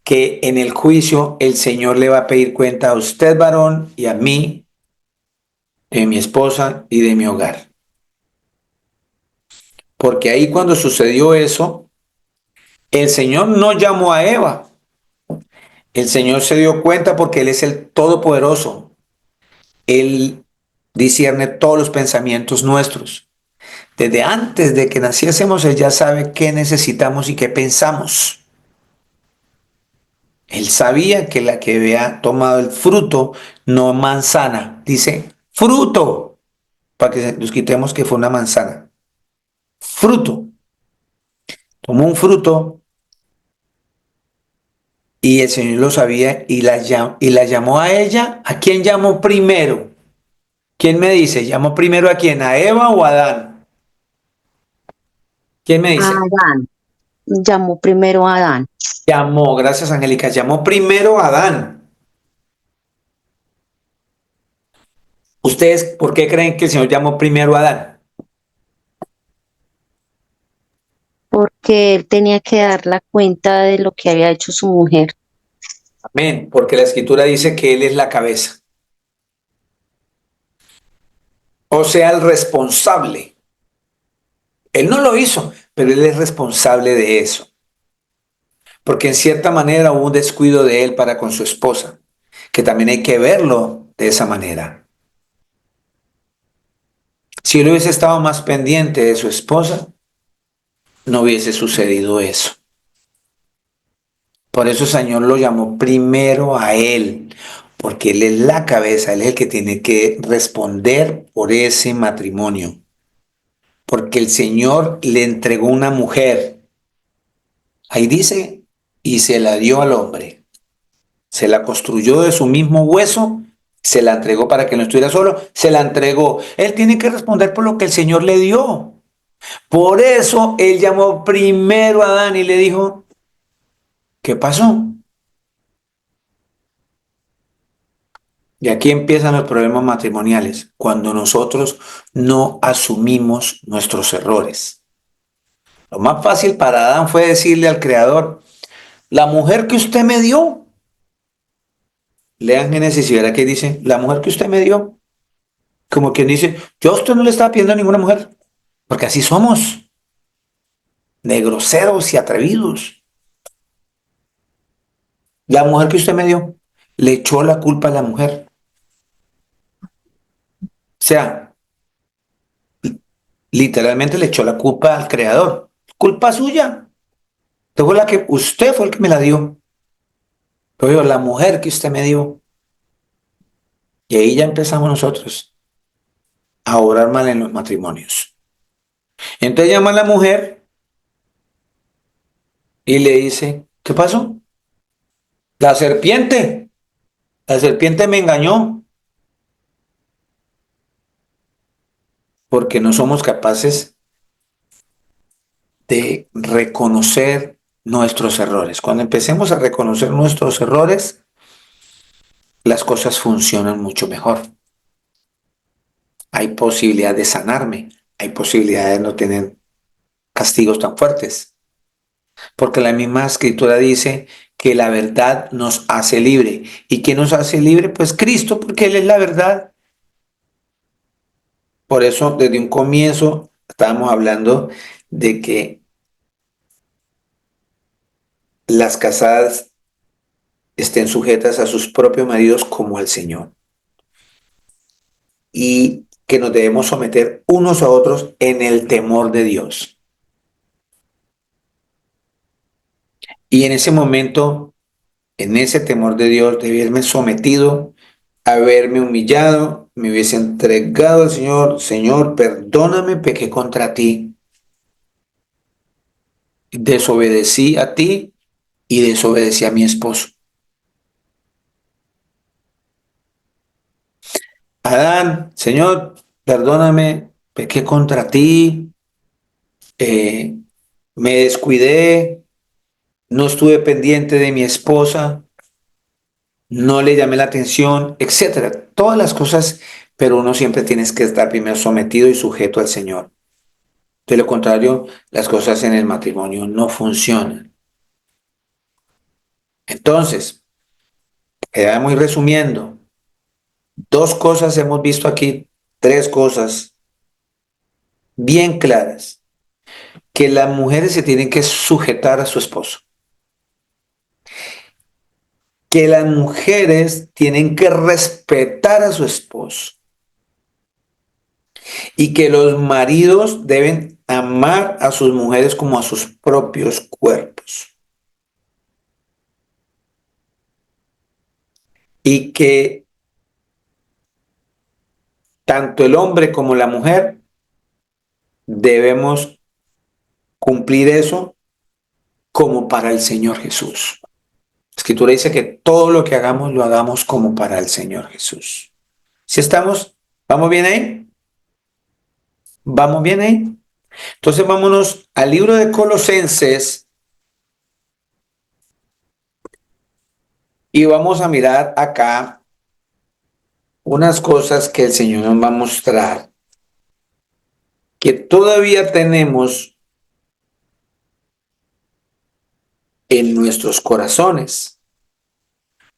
que en el juicio el Señor le va a pedir cuenta a usted, varón, y a mí, de mi esposa y de mi hogar. Porque ahí cuando sucedió eso, el Señor no llamó a Eva. El Señor se dio cuenta porque Él es el Todopoderoso. Él discierne todos los pensamientos nuestros. Desde antes de que naciésemos, Él ya sabe qué necesitamos y qué pensamos. Él sabía que la que había tomado el fruto, no manzana, dice fruto, para que nos quitemos que fue una manzana. Fruto. Tomó un fruto y el Señor lo sabía y la llamó a ella. ¿A quién llamó primero? ¿Quién me dice? ¿Llamó primero a quién? ¿A Eva o a Adán? ¿Quién me A dice? Adán. Llamó primero a Adán. Llamó, gracias Angélica, llamó primero a Adán. ¿Ustedes por qué creen que el Señor llamó primero a Adán? Porque él tenía que dar la cuenta de lo que había hecho su mujer. Amén, porque la escritura dice que Él es la cabeza. O sea, el responsable. Él no lo hizo, pero Él es responsable de eso. Porque en cierta manera hubo un descuido de Él para con su esposa, que también hay que verlo de esa manera. Si Él hubiese estado más pendiente de su esposa, no hubiese sucedido eso. Por eso el Señor lo llamó primero a Él, porque Él es la cabeza, Él es el que tiene que responder por ese matrimonio. Porque el Señor le entregó una mujer. Ahí dice, y se la dio al hombre. Se la construyó de su mismo hueso, se la entregó para que no estuviera solo, se la entregó. Él tiene que responder por lo que el Señor le dio. Por eso Él llamó primero a Adán y le dijo, ¿qué pasó? Y aquí empiezan los problemas matrimoniales, cuando nosotros no asumimos nuestros errores. Lo más fácil para Adán fue decirle al Creador, la mujer que usted me dio. Lean Génesis y verá que dice, la mujer que usted me dio. Como quien dice, yo a usted no le estaba pidiendo a ninguna mujer, porque así somos, de groseros y atrevidos. La mujer que usted me dio, le echó la culpa a la mujer. O sea, literalmente le echó la culpa al Creador. culpa suya. Usted fue el que me la dio. Pero la mujer que usted me dio. Y ahí ya empezamos nosotros a obrar mal en los matrimonios. Entonces llama a la mujer y le dice, ¿qué pasó? La serpiente. La serpiente me engañó. Porque no somos capaces de reconocer nuestros errores. Cuando empecemos a reconocer nuestros errores, las cosas funcionan mucho mejor. Hay posibilidad de sanarme, hay posibilidad de no tener castigos tan fuertes, porque la misma escritura dice que la verdad nos hace libre. ¿Y qué nos hace libre? Pues Cristo, porque Él es la verdad. Por eso, desde un comienzo, estábamos hablando de que las casadas estén sujetas a sus propios maridos como al Señor. Y que nos debemos someter unos a otros en el temor de Dios. Y en ese momento, en ese temor de Dios, de haberme sometido, haberme humillado, me hubiese entregado al Señor. Señor, perdóname, pequé contra ti. Desobedecí a ti y desobedecí a mi esposo. Adán, Señor, perdóname, pequé contra ti, eh, me descuidé, no estuve pendiente de mi esposa, no le llamé la atención, etcétera. Todas las cosas, pero uno siempre tienes que estar primero sometido y sujeto al Señor. De lo contrario, las cosas en el matrimonio no funcionan. Entonces, quedamos resumiendo. Dos cosas hemos visto aquí, tres cosas bien claras, que las mujeres se tienen que sujetar a su esposo, que las mujeres tienen que respetar a su esposo y que los maridos deben amar a sus mujeres como a sus propios cuerpos. Y que tanto el hombre como la mujer debemos cumplir eso como para el Señor Jesús. La Escritura dice que todo lo que hagamos lo hagamos como para el Señor Jesús. ¿Si estamos? ¿Vamos bien ahí? ¿Vamos bien ahí? Entonces vámonos al libro de Colosenses y vamos a mirar acá unas cosas que el Señor nos va a mostrar que todavía tenemos en nuestros corazones.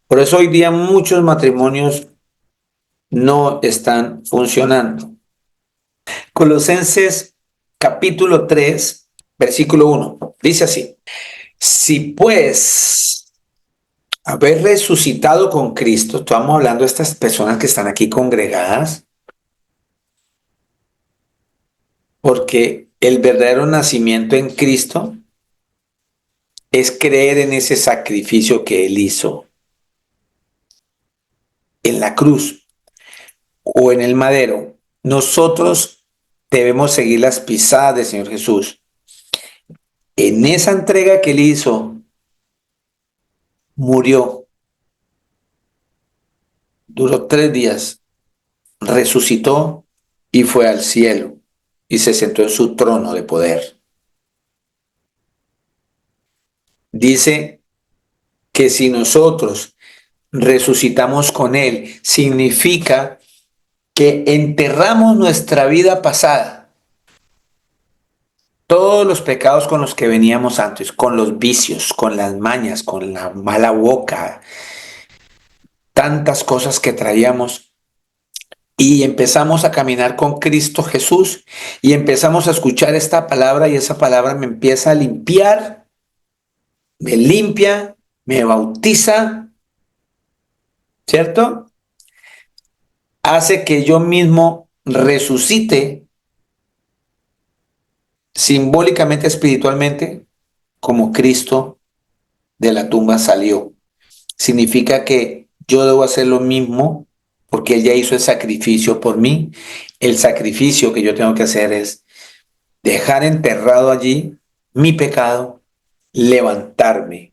Por eso hoy día muchos matrimonios no están funcionando. Colosenses capítulo 3, versículo 1. Dice así: si pues haber resucitado con Cristo, estamos hablando de estas personas que están aquí congregadas, porque el verdadero nacimiento en Cristo es creer en ese sacrificio que Él hizo en la cruz o en el madero. Nosotros debemos seguir las pisadas del Señor Jesús. En esa entrega que Él hizo, murió, duró 3 días, resucitó y fue al cielo y se sentó en su trono de poder. Dice que si nosotros resucitamos con Él, significa que enterramos nuestra vida pasada, todos los pecados con los que veníamos antes, con los vicios, con las mañas, con la mala boca, tantas cosas que traíamos, y empezamos a caminar con Cristo Jesús y empezamos a escuchar esta palabra y esa palabra me empieza a limpiar, me limpia, me bautiza, ¿cierto? Hace que yo mismo resucite simbólicamente, espiritualmente, como Cristo de la tumba salió. Significa que yo debo hacer lo mismo porque Él ya hizo el sacrificio por mí. El sacrificio que yo tengo que hacer es dejar enterrado allí mi pecado, levantarme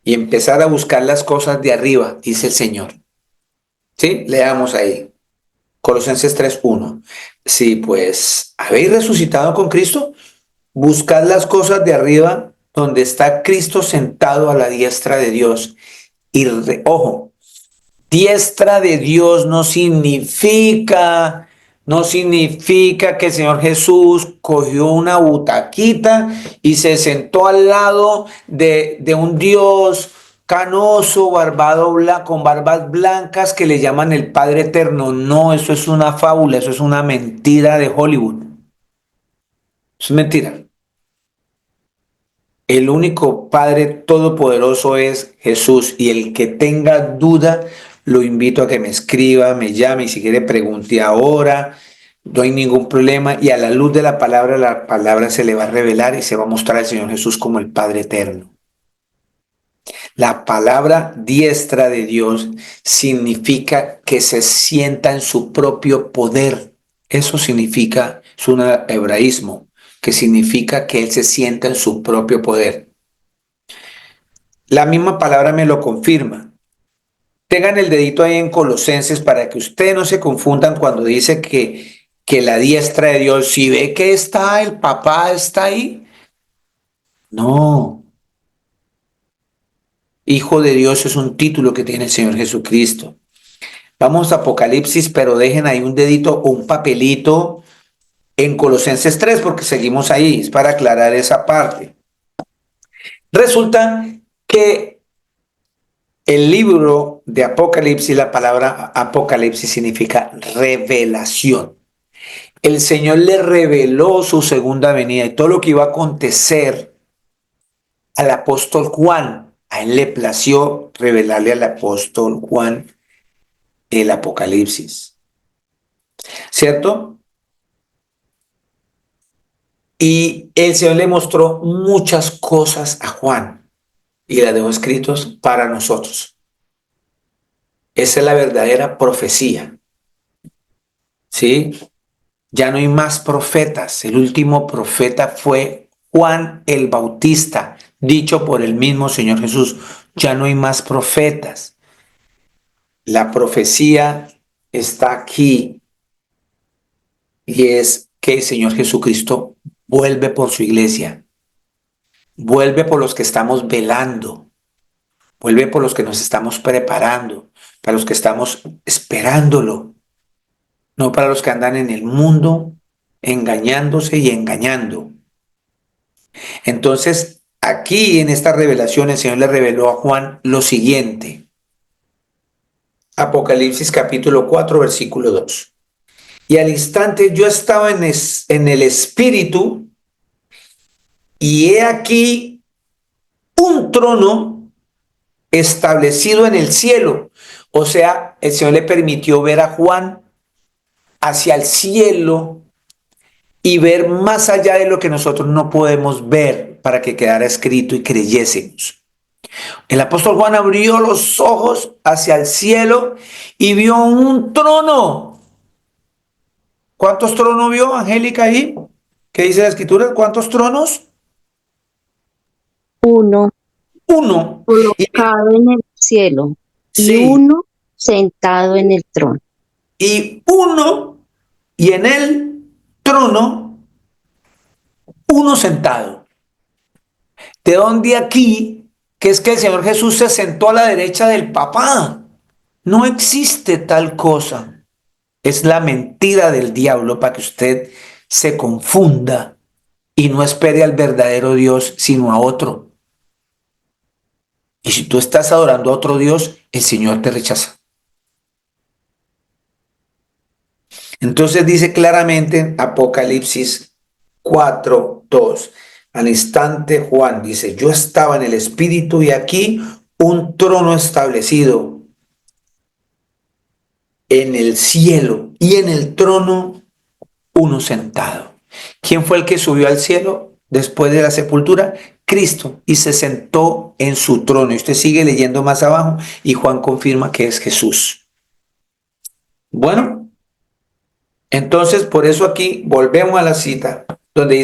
y empezar a buscar las cosas de arriba, dice el Señor. ¿Sí? Leamos ahí. Colosenses 3:1. Si pues habéis resucitado con Cristo, buscad las cosas de arriba donde está Cristo sentado a la diestra de Dios. Y ojo, diestra de Dios no significa que el Señor Jesús cogió una butaquita y se sentó al lado de un Dios canoso, barbado, con barbas blancas que le llaman el Padre Eterno. No, eso es una fábula, eso es una mentira de Hollywood. Eso es mentira. El único Padre todopoderoso es Jesús, y el que tenga duda lo invito a que me escriba, me llame, y si quiere pregunte ahora, no hay ningún problema, y a la luz de la palabra se le va a revelar y se va a mostrar al Señor Jesús como el Padre eterno. La palabra diestra de Dios significa que se sienta en su propio poder. Eso significa, es un hebraísmo, que significa que Él se sienta en su propio poder. La misma palabra me lo confirma. Tengan el dedito ahí en Colosenses para que ustedes no se confundan cuando dice que la diestra de Dios, si ve que está el papá, está ahí. No. Hijo de Dios es un título que tiene el Señor Jesucristo. Vamos a Apocalipsis, pero dejen ahí un dedito o un papelito en Colosenses 3 porque seguimos ahí, es para aclarar esa parte. Resulta que el libro de Apocalipsis, la palabra Apocalipsis significa revelación. El Señor le reveló su segunda venida y todo lo que iba a acontecer al apóstol Juan. A él le plació revelarle al apóstol Juan el Apocalipsis. ¿Cierto? Y el Señor le mostró muchas cosas a Juan y las dejó escritos para nosotros. Esa es la verdadera profecía. ¿Sí? Ya no hay más profetas. El último profeta fue Juan el Bautista, dicho por el mismo Señor Jesús. Ya no hay más profetas. La profecía está aquí y es que el Señor Jesucristo vuelve por su iglesia. Vuelve por los que estamos velando. Vuelve por los que nos estamos preparando, para los que estamos esperándolo. No para los que andan en el mundo engañándose y engañando. Entonces, aquí en esta revelación el Señor le reveló a Juan lo siguiente. Apocalipsis capítulo 4, versículo 2. Y al instante yo estaba en el Espíritu, y he aquí un trono establecido en el cielo. O sea, el Señor le permitió ver a Juan hacia el cielo y ver más allá de lo que nosotros no podemos ver para que quedara escrito y creyésemos. El apóstol Juan abrió los ojos hacia el cielo y vio un trono. ¿Cuántos tronos vio, Angélica, ahí? ¿Qué dice la escritura? ¿Cuántos tronos? Uno Uno. colocado en el cielo Sí. y uno sentado en el trono. Y en el trono, uno sentado. ¿De dónde aquí? Que es que el Señor Jesús se sentó a la derecha del papá. No existe tal cosa. Es la mentira del diablo para que usted se confunda y no espere al verdadero Dios, sino a otro. Y si tú estás adorando a otro Dios, el Señor te rechaza. Entonces dice claramente en Apocalipsis 4:2. Al instante Juan dice, yo estaba en el Espíritu y aquí un trono establecido en el cielo y en el trono uno sentado. ¿Quién fue el que subió al cielo después de la sepultura? Cristo, y se sentó en su trono. Y usted sigue leyendo más abajo y Juan confirma que es Jesús. Bueno, entonces por eso aquí volvemos a la cita donde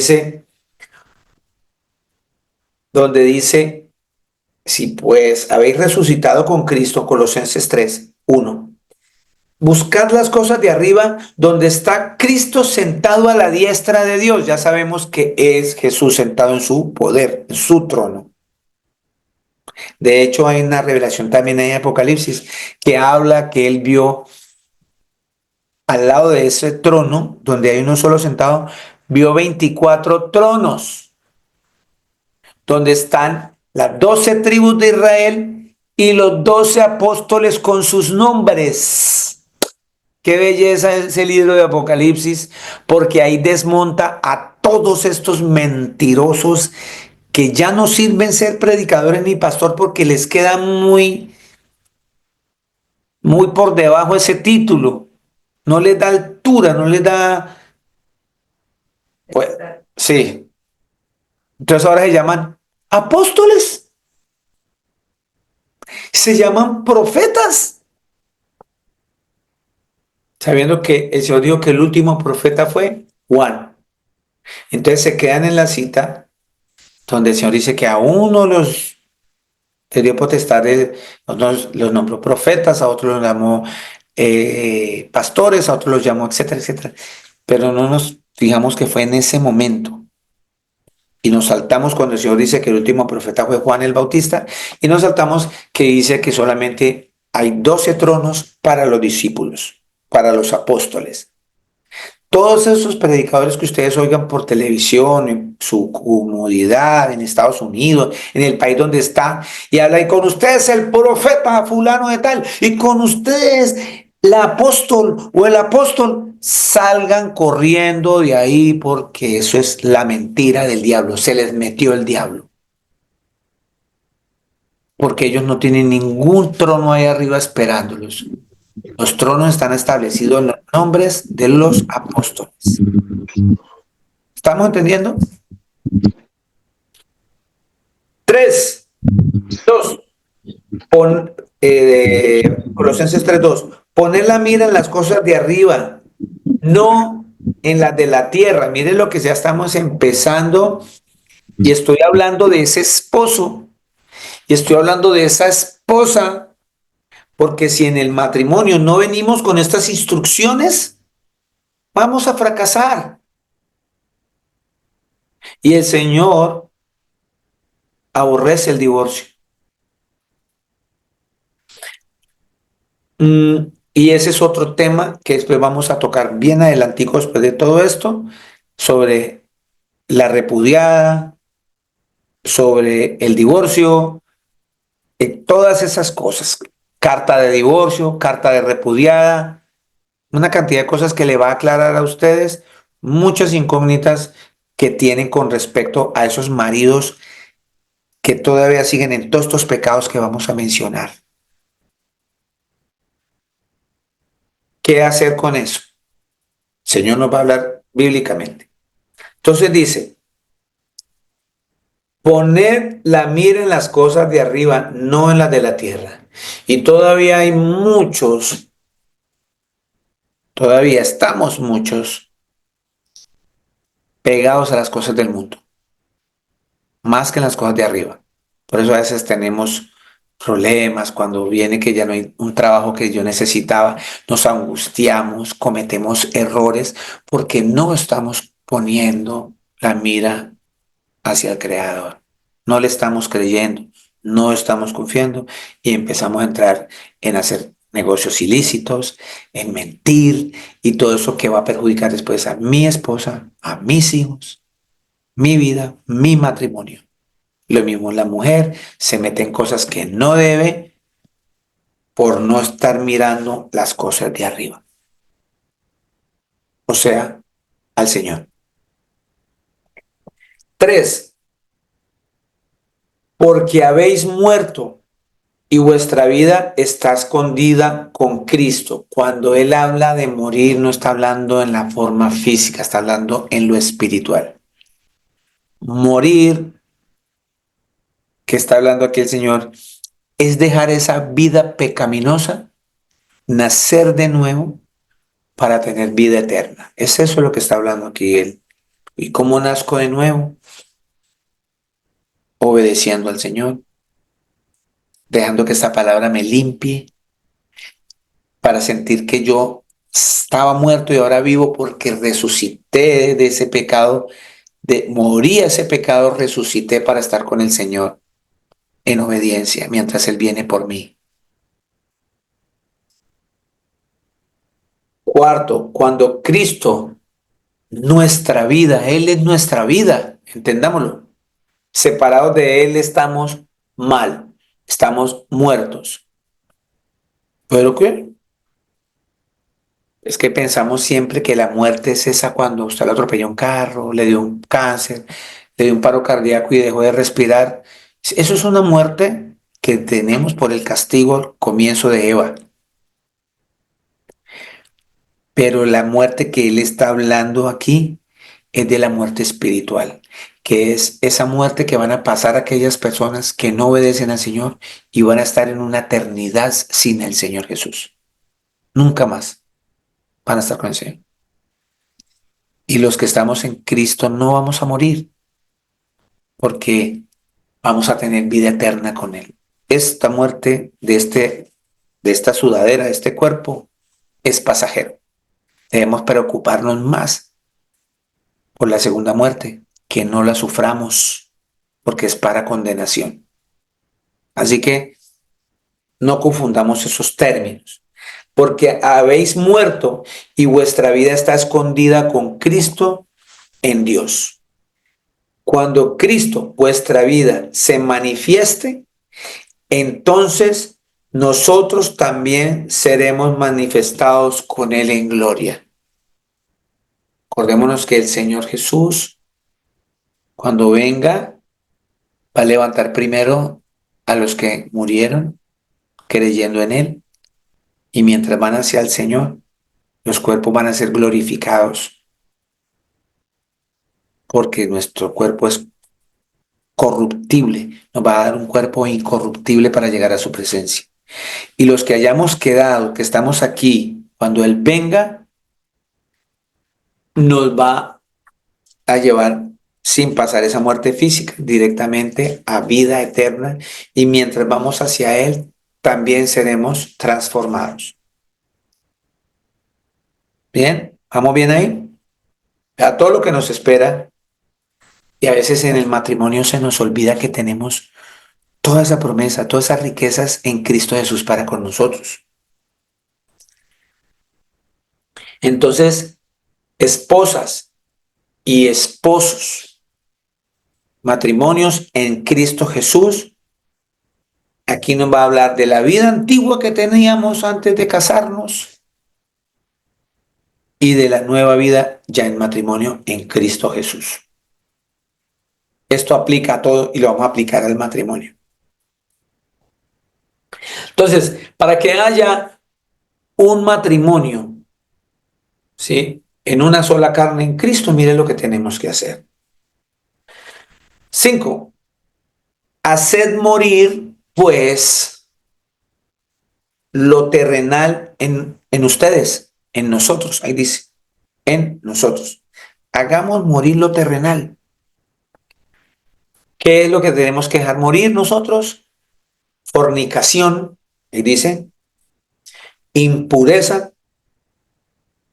dice, si pues habéis resucitado con Cristo, Colosenses 3:1. Buscad las cosas de arriba, donde está Cristo sentado a la diestra de Dios. Ya sabemos que es Jesús sentado en su poder, en su trono. De hecho, hay una revelación también en Apocalipsis que habla que él vio al lado de ese trono, donde hay uno solo sentado, vio 24 tronos, donde están las 12 tribus de Israel y los 12 apóstoles con sus nombres. Qué belleza ese libro de Apocalipsis, porque ahí desmonta a todos estos mentirosos que ya no sirven ser predicadores ni pastor porque les queda muy por debajo ese título. No les da altura, no les da... Pues, sí. Entonces ahora se llaman apóstoles, se llaman profetas, sabiendo que el Señor dijo que el último profeta fue Juan. Entonces se quedan en la cita donde el Señor dice que a uno les dio potestad, los nombró profetas, a otros los llamó pastores, a otros los llamó, etcétera, etcétera. Pero no nos fijamos que fue en ese momento. Y nos saltamos cuando el Señor dice que el último profeta fue Juan el Bautista, y nos saltamos que dice que solamente hay 12 tronos para los discípulos, para los apóstoles. Todos esos predicadores que ustedes oigan por televisión, en su comodidad, en Estados Unidos, en el país donde está, y habla, y con ustedes el profeta fulano de tal, y con ustedes la apóstol o el apóstol, salgan corriendo de ahí porque eso es la mentira del diablo, se les metió el diablo. Porque ellos no tienen ningún trono ahí arriba esperándolos. Los tronos están establecidos en los nombres de los apóstoles. ¿Estamos entendiendo? 3, 2, Colosenses 3:2. Poner la mira en las cosas de arriba, no en las de la tierra. Miren lo que ya estamos empezando, y estoy hablando de ese esposo, y estoy hablando de esa esposa, porque si en el matrimonio no venimos con estas instrucciones, vamos a fracasar. Y el Señor aborrece el divorcio. Y ese es otro tema que después vamos a tocar bien adelantico después de todo esto, sobre la repudiada, sobre el divorcio, todas esas cosas. Carta de divorcio, carta de repudiada, una cantidad de cosas que le va a aclarar a ustedes, muchas incógnitas que tienen con respecto a esos maridos que todavía siguen en todos estos pecados que vamos a mencionar. ¿Qué hacer con eso? El Señor nos va a hablar bíblicamente. Entonces dice, poned la mira en las cosas de arriba, no en las de la tierra. Y todavía hay muchos, todavía estamos muchos pegados a las cosas del mundo, más que en las cosas de arriba. Por eso a veces tenemos problemas cuando viene que ya no hay un trabajo que yo necesitaba, nos angustiamos, cometemos errores porque no estamos poniendo la mira hacia el Creador. No le estamos creyendo, no estamos confiando y empezamos a entrar en hacer negocios ilícitos, en mentir y todo eso que va a perjudicar después a mi esposa, a mis hijos, mi vida, mi matrimonio. Lo mismo la mujer se mete en cosas que no debe por no estar mirando las cosas de arriba. O sea, al Señor. 3, porque habéis muerto y vuestra vida está escondida con Cristo. Cuando Él habla de morir, no está hablando en la forma física, está hablando en lo espiritual. Morir, que está hablando aquí el Señor, es dejar esa vida pecaminosa, nacer de nuevo para tener vida eterna. Es eso lo que está hablando aquí Él. ¿Y cómo nazco de nuevo? Obedeciendo al Señor, dejando que esta palabra me limpie para sentir que yo estaba muerto y ahora vivo porque resucité de ese pecado, morí a ese pecado, resucité para estar con el Señor en obediencia mientras Él viene por mí. Cuarto, cuando Cristo, nuestra vida, Él es nuestra vida, entendámoslo. Separados de Él estamos mal, estamos muertos. ¿Pero qué? Es que pensamos siempre que la muerte es esa cuando usted le atropelló un carro, le dio un cáncer, le dio un paro cardíaco y dejó de respirar. Eso es una muerte que tenemos por el castigo al comienzo de Eva. Pero la muerte que él está hablando aquí es de la muerte espiritual, que es esa muerte que van a pasar aquellas personas que no obedecen al Señor y van a estar en una eternidad sin el Señor Jesús. Nunca más van a estar con el Señor. Y los que estamos en Cristo no vamos a morir porque vamos a tener vida eterna con Él. Esta muerte de esta sudadera, de este cuerpo, es pasajero. Debemos preocuparnos más por la segunda muerte, que no la suframos, porque es para condenación. Así que no confundamos esos términos, porque habéis muerto y vuestra vida está escondida con Cristo en Dios. Cuando Cristo, vuestra vida, se manifieste, entonces nosotros también seremos manifestados con Él en gloria. Acordémonos que el Señor Jesús, cuando venga, va a levantar primero a los que murieron creyendo en Él, y mientras van hacia el Señor, los cuerpos van a ser glorificados, porque nuestro cuerpo es corruptible, nos va a dar un cuerpo incorruptible para llegar a su presencia. Y los que hayamos quedado, que estamos aquí, cuando Él venga, nos va a llevar sin pasar esa muerte física directamente a vida eterna, y mientras vamos hacia Él, también seremos transformados. ¿Bien? ¿Vamos bien ahí? A todo lo que nos espera. Y a veces en el matrimonio se nos olvida que tenemos toda esa promesa, todas esas riquezas en Cristo Jesús para con nosotros. Entonces, esposas y esposos, matrimonios en Cristo Jesús, aquí nos va a hablar de la vida antigua que teníamos antes de casarnos y de la nueva vida ya en matrimonio en Cristo Jesús. Esto aplica a todo y lo vamos a aplicar al matrimonio. Entonces, para que haya un matrimonio, ¿sí?, en una sola carne en Cristo, mire lo que tenemos que hacer. 5. Haced morir, pues, lo terrenal en ustedes, en nosotros. Ahí dice, en nosotros. Hagamos morir lo terrenal. ¿Qué es lo que tenemos que dejar morir nosotros? Fornicación, ahí dice, impureza,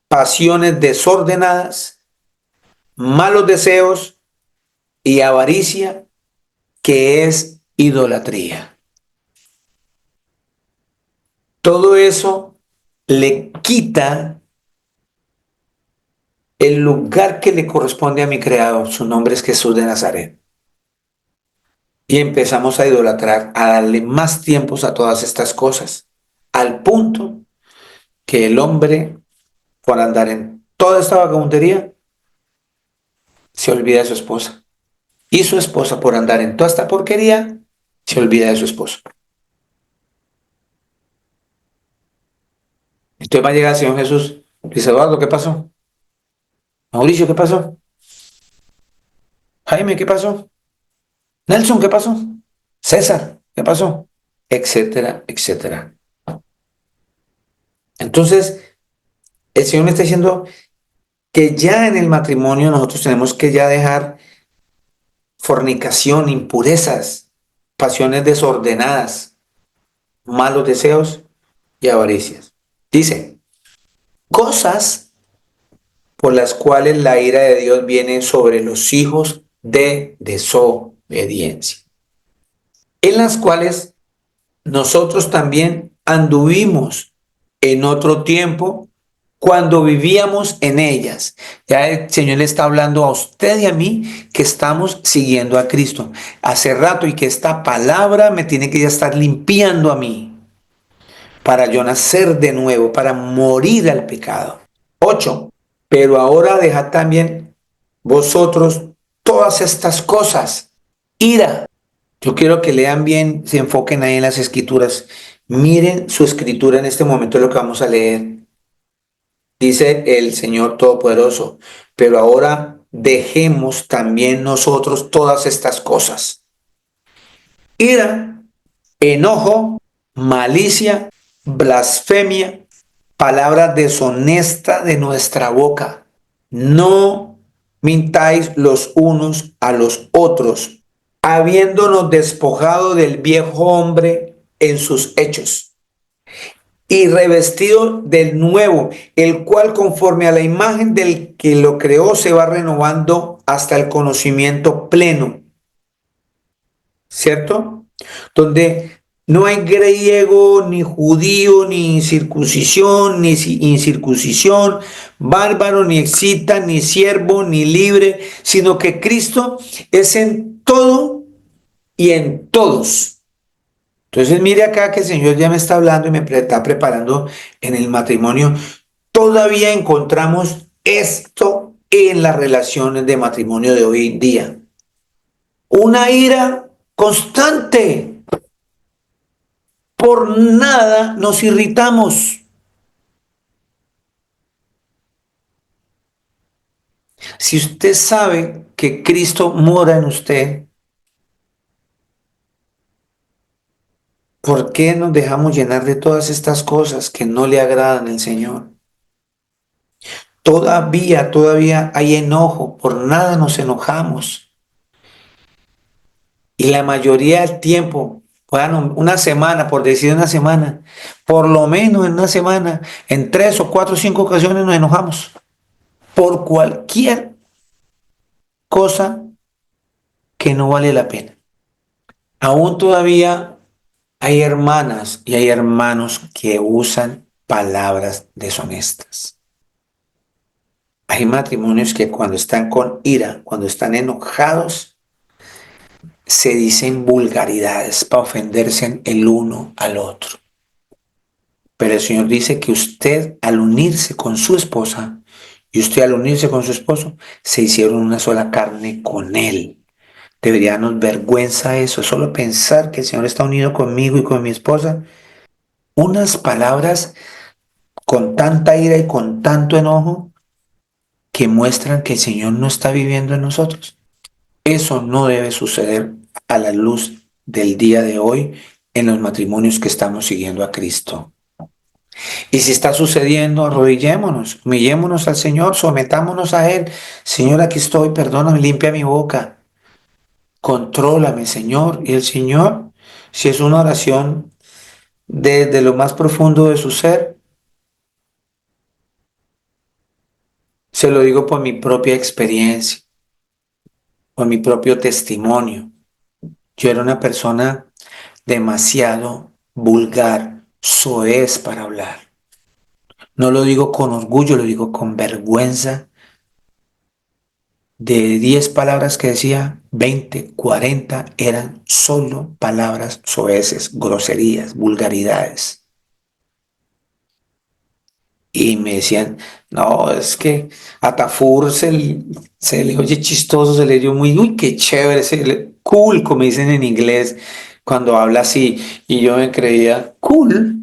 pasiones desordenadas, malos deseos y avaricia, que es idolatría. Todo eso le quita el lugar que le corresponde a mi Creador. Su nombre es Jesús de Nazaret. Y empezamos a idolatrar, a darle más tiempos a todas estas cosas, al punto que el hombre, por andar en toda esta vagabundería, se olvida de su esposa. Y su esposa, por andar en toda esta porquería, se olvida de su esposo. Entonces va a llegar el Señor Jesús. Dice, Eduardo, ¿qué pasó? Mauricio, ¿qué pasó? Jaime, ¿qué pasó? Nelson, ¿qué pasó? César, ¿qué pasó? Etcétera, etcétera. Entonces, el Señor me está diciendo que ya en el matrimonio nosotros tenemos que ya dejar fornicación, impurezas, pasiones desordenadas, malos deseos y avaricias. Dice, cosas por las cuales la ira de Dios viene sobre los hijos de desobediencia, en las cuales nosotros también anduvimos en otro tiempo cuando vivíamos en ellas. Ya el Señor le está hablando a usted y a mí que estamos siguiendo a Cristo hace rato y que esta palabra me tiene que ya estar limpiando a mí para yo nacer de nuevo, para morir al pecado. 8. Pero ahora dejad también vosotros todas estas cosas. Ira. Yo quiero que lean bien, se enfoquen ahí en las escrituras. Miren su escritura en este momento, lo que vamos a leer. Dice el Señor Todopoderoso, pero ahora dejemos también nosotros todas estas cosas. Ira, enojo, malicia, blasfemia, palabra deshonesta de nuestra boca. No mintáis los unos a los otros, habiéndonos despojado del viejo hombre en sus hechos y revestido del nuevo, el cual conforme a la imagen del que lo creó se va renovando hasta el conocimiento pleno, ¿cierto? Donde no hay griego, ni judío, ni circuncisión, ni incircuncisión, bárbaro, ni excita, ni siervo, ni libre, sino que Cristo es en todo y en todos. Entonces mire acá que el Señor ya me está hablando y me está preparando en el matrimonio. Todavía encontramos esto en las relaciones de matrimonio de hoy en día. Una ira constante. Por nada nos irritamos. Si usted sabe que Cristo mora en usted, ¿por qué nos dejamos llenar de todas estas cosas que no le agradan al Señor? Todavía hay enojo, por nada nos enojamos. Y la mayoría del tiempo, bueno, una semana, por decir una semana, por lo menos en una semana, en 3 o 4 o 5 ocasiones nos enojamos. Por cualquier cosa que no vale la pena. Aún todavía hay hermanas y hay hermanos que usan palabras deshonestas. Hay matrimonios que cuando están con ira, cuando están enojados, se dicen vulgaridades para ofenderse el uno al otro. Pero el Señor dice que usted al unirse con su esposa y usted al unirse con su esposo, se hicieron una sola carne con Él. Debería darnos vergüenza eso, solo pensar que el Señor está unido conmigo y con mi esposa. Unas palabras con tanta ira y con tanto enojo que muestran que el Señor no está viviendo en nosotros. Eso no debe suceder a la luz del día de hoy en los matrimonios que estamos siguiendo a Cristo. Y si está sucediendo, arrodillémonos, humillémonos al Señor, sometámonos a Él. Señor, aquí estoy, perdóname, limpia mi boca. Contrólame, Señor. Y el Señor, si es una oración desde lo más profundo de su ser, se lo digo por mi propia experiencia, por mi propio testimonio. Yo era una persona demasiado vulgar, soez para hablar. No lo digo con orgullo, lo digo con vergüenza. De 10 palabras que decía, 20, 40 eran solo palabras soeces, groserías, vulgaridades. Y me decían, no, es que a Tafur se le oye chistoso, se le dio muy, uy, qué chévere, cool, como dicen en inglés, cuando habla así. Y yo me creía, cool.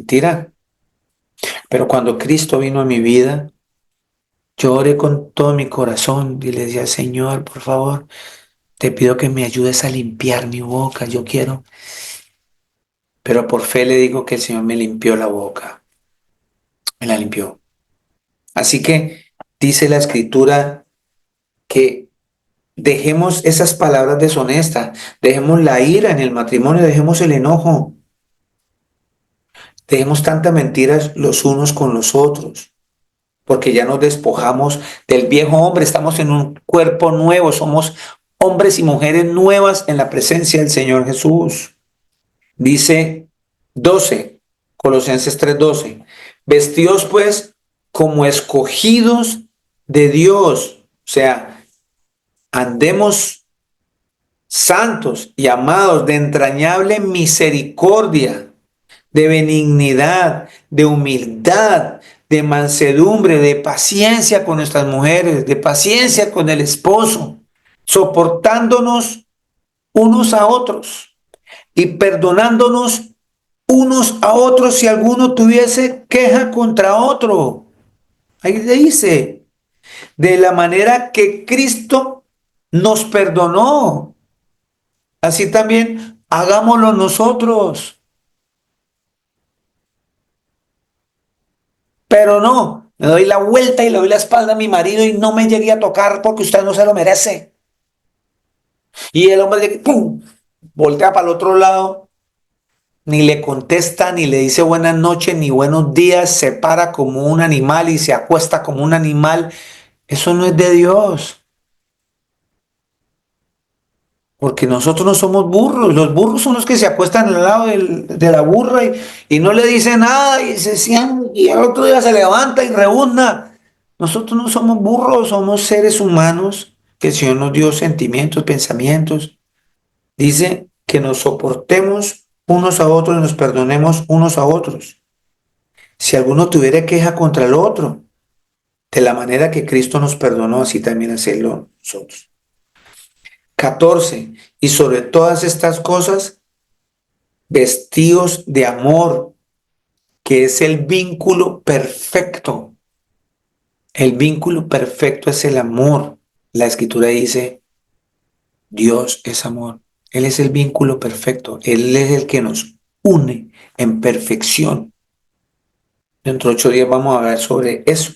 Mentira. Pero cuando Cristo vino a mi vida, yo oré con todo mi corazón y le decía, Señor, por favor, te pido que me ayudes a limpiar mi boca, yo quiero. Pero por fe le digo que el Señor me limpió la boca, me la limpió. Así que dice la Escritura que dejemos esas palabras deshonestas, dejemos la ira en el matrimonio, dejemos el enojo, dejemos tantas mentiras los unos con los otros, porque ya nos despojamos del viejo hombre, estamos en un cuerpo nuevo, somos hombres y mujeres nuevas en la presencia del Señor Jesús. Dice 12, Colosenses 3:12, vestidos pues como escogidos de Dios, o sea, andemos santos y amados de entrañable misericordia, de benignidad, de humildad, de mansedumbre, de paciencia con nuestras mujeres, de paciencia con el esposo, soportándonos unos a otros y perdonándonos unos a otros si alguno tuviese queja contra otro. Ahí dice, de la manera que Cristo nos perdonó, así también hagámoslo nosotros. Pero no, me doy la vuelta y le doy la espalda a mi marido y no me llegue a tocar porque usted no se lo merece. Y el hombre, ¡pum!, voltea para el otro lado, ni le contesta, ni le dice buenas noches, ni buenos días, se para como un animal y se acuesta como un animal. Eso no es de Dios. Porque nosotros no somos burros, los burros son los que se acuestan al lado de la burra y no le dicen nada y se sientan y al otro día se levanta y rebuzna. Nosotros no somos burros, somos seres humanos que el Señor nos dio sentimientos, pensamientos. Dice que nos soportemos unos a otros y nos perdonemos unos a otros. Si alguno tuviera queja contra el otro, de la manera que Cristo nos perdonó, así también hacerlo nosotros. 14. Y sobre todas estas cosas, vestidos de amor, que es el vínculo perfecto. El vínculo perfecto es el amor. La Escritura dice, Dios es amor. Él es el vínculo perfecto. Él es el que nos une en perfección. Dentro de 8 días vamos a hablar sobre eso,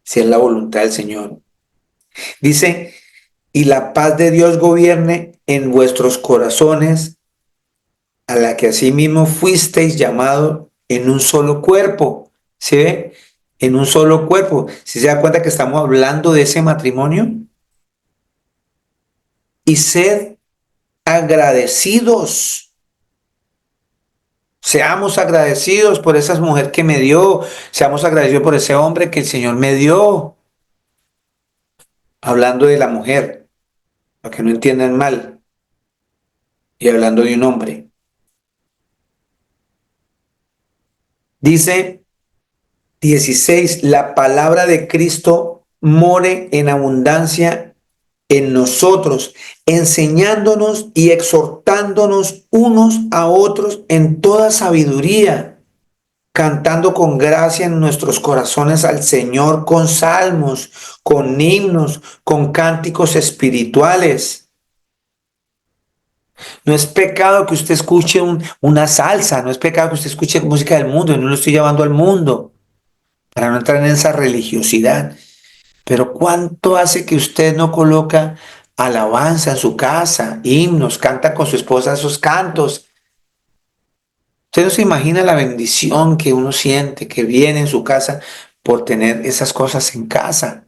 si es la voluntad del Señor. Dice, y la paz de Dios gobierne en vuestros corazones, a la que asimismo fuisteis llamados en un solo cuerpo. ¿Sí ve? En un solo cuerpo. ¿Sí se da cuenta que estamos hablando de ese matrimonio? Y sed agradecidos. Seamos agradecidos por esa mujer que me dio. Seamos agradecidos por ese hombre que el Señor me dio. Hablando de la mujer, para que no entiendan mal. Y hablando de un hombre. Dice 16, la palabra de Cristo more en abundancia en nosotros, enseñándonos y exhortándonos unos a otros en toda sabiduría, cantando con gracia en nuestros corazones al Señor con salmos, con himnos, con cánticos espirituales. No es pecado que usted escuche una salsa, no es pecado que usted escuche música del mundo, no lo estoy llevando al mundo, para no entrar en esa religiosidad. Pero ¿cuánto hace que usted no coloca alabanza en su casa, himnos, canta con su esposa esos cantos? Usted no se imagina la bendición que uno siente, que viene en su casa por tener esas cosas en casa.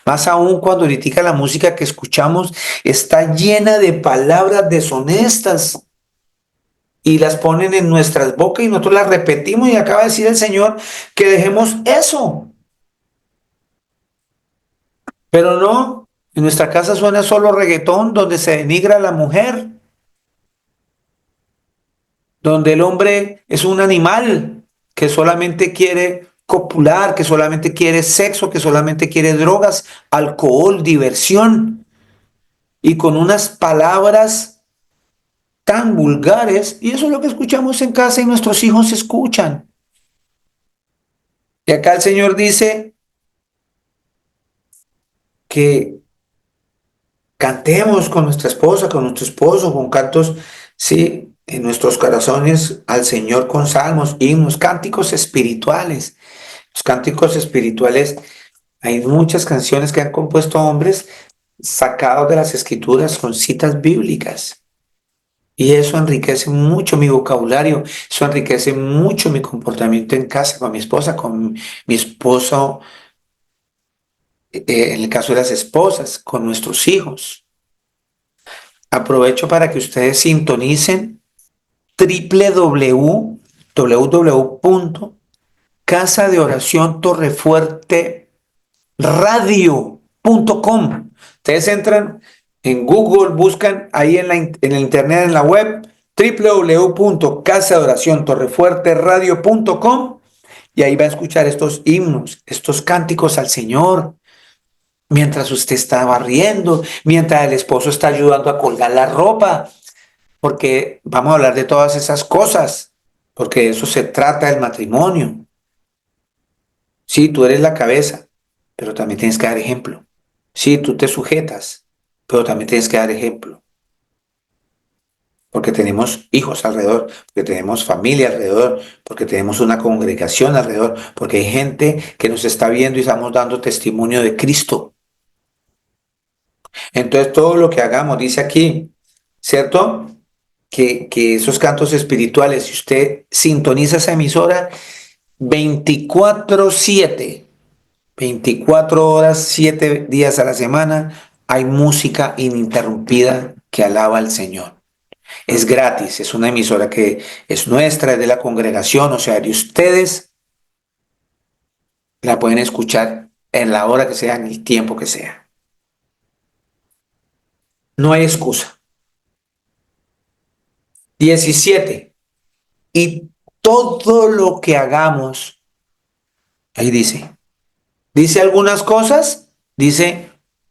Más aún cuando ahorita la música que escuchamos está llena de palabras deshonestas y las ponen en nuestras bocas y nosotros las repetimos, y acaba de decir el Señor que dejemos eso. Pero no, en nuestra casa suena solo reggaetón, donde se denigra a la mujer, donde el hombre es un animal que solamente quiere copular, que solamente quiere sexo, que solamente quiere drogas, alcohol, diversión, y con unas palabras tan vulgares, y eso es lo que escuchamos en casa y nuestros hijos escuchan. Y acá el Señor dice que cantemos con nuestra esposa, con nuestro esposo, con cantos, sí, en nuestros corazones al Señor con salmos, himnos, cánticos espirituales. Los cánticos espirituales, hay muchas canciones que han compuesto hombres sacados de las escrituras con citas bíblicas. Y eso enriquece mucho mi vocabulario, eso enriquece mucho mi comportamiento en casa, con mi esposa, con mi esposo, en el caso de las esposas, con nuestros hijos. Aprovecho para que ustedes sintonicen www.casadeoraciontorrefuerteradio.com. Ustedes entran en Google, buscan ahí en el internet, en la web, www.casadeoraciontorrefuerteradio.com, y ahí va a escuchar estos himnos, estos cánticos al Señor, mientras usted está barriendo, mientras el esposo está ayudando a colgar la ropa, porque vamos a hablar de todas esas cosas, porque de eso se trata el matrimonio. Sí, tú eres la cabeza, pero también tienes que dar ejemplo. Sí, tú te sujetas, pero también tienes que dar ejemplo, porque tenemos hijos alrededor, porque tenemos familia alrededor, porque tenemos una congregación alrededor, porque hay gente que nos está viendo y estamos dando testimonio de Cristo. Entonces, todo lo que hagamos, dice aquí, ¿cierto? Que esos cantos espirituales, si usted sintoniza esa emisora 24/7, 24 horas, 7 días a la semana, hay música ininterrumpida que alaba al Señor. Es gratis, es una emisora que es nuestra, es de la congregación, o sea, de ustedes. La pueden escuchar en la hora que sea, en el tiempo que sea. No hay excusa. 17. Y todo lo que hagamos, ahí dice algunas cosas, dice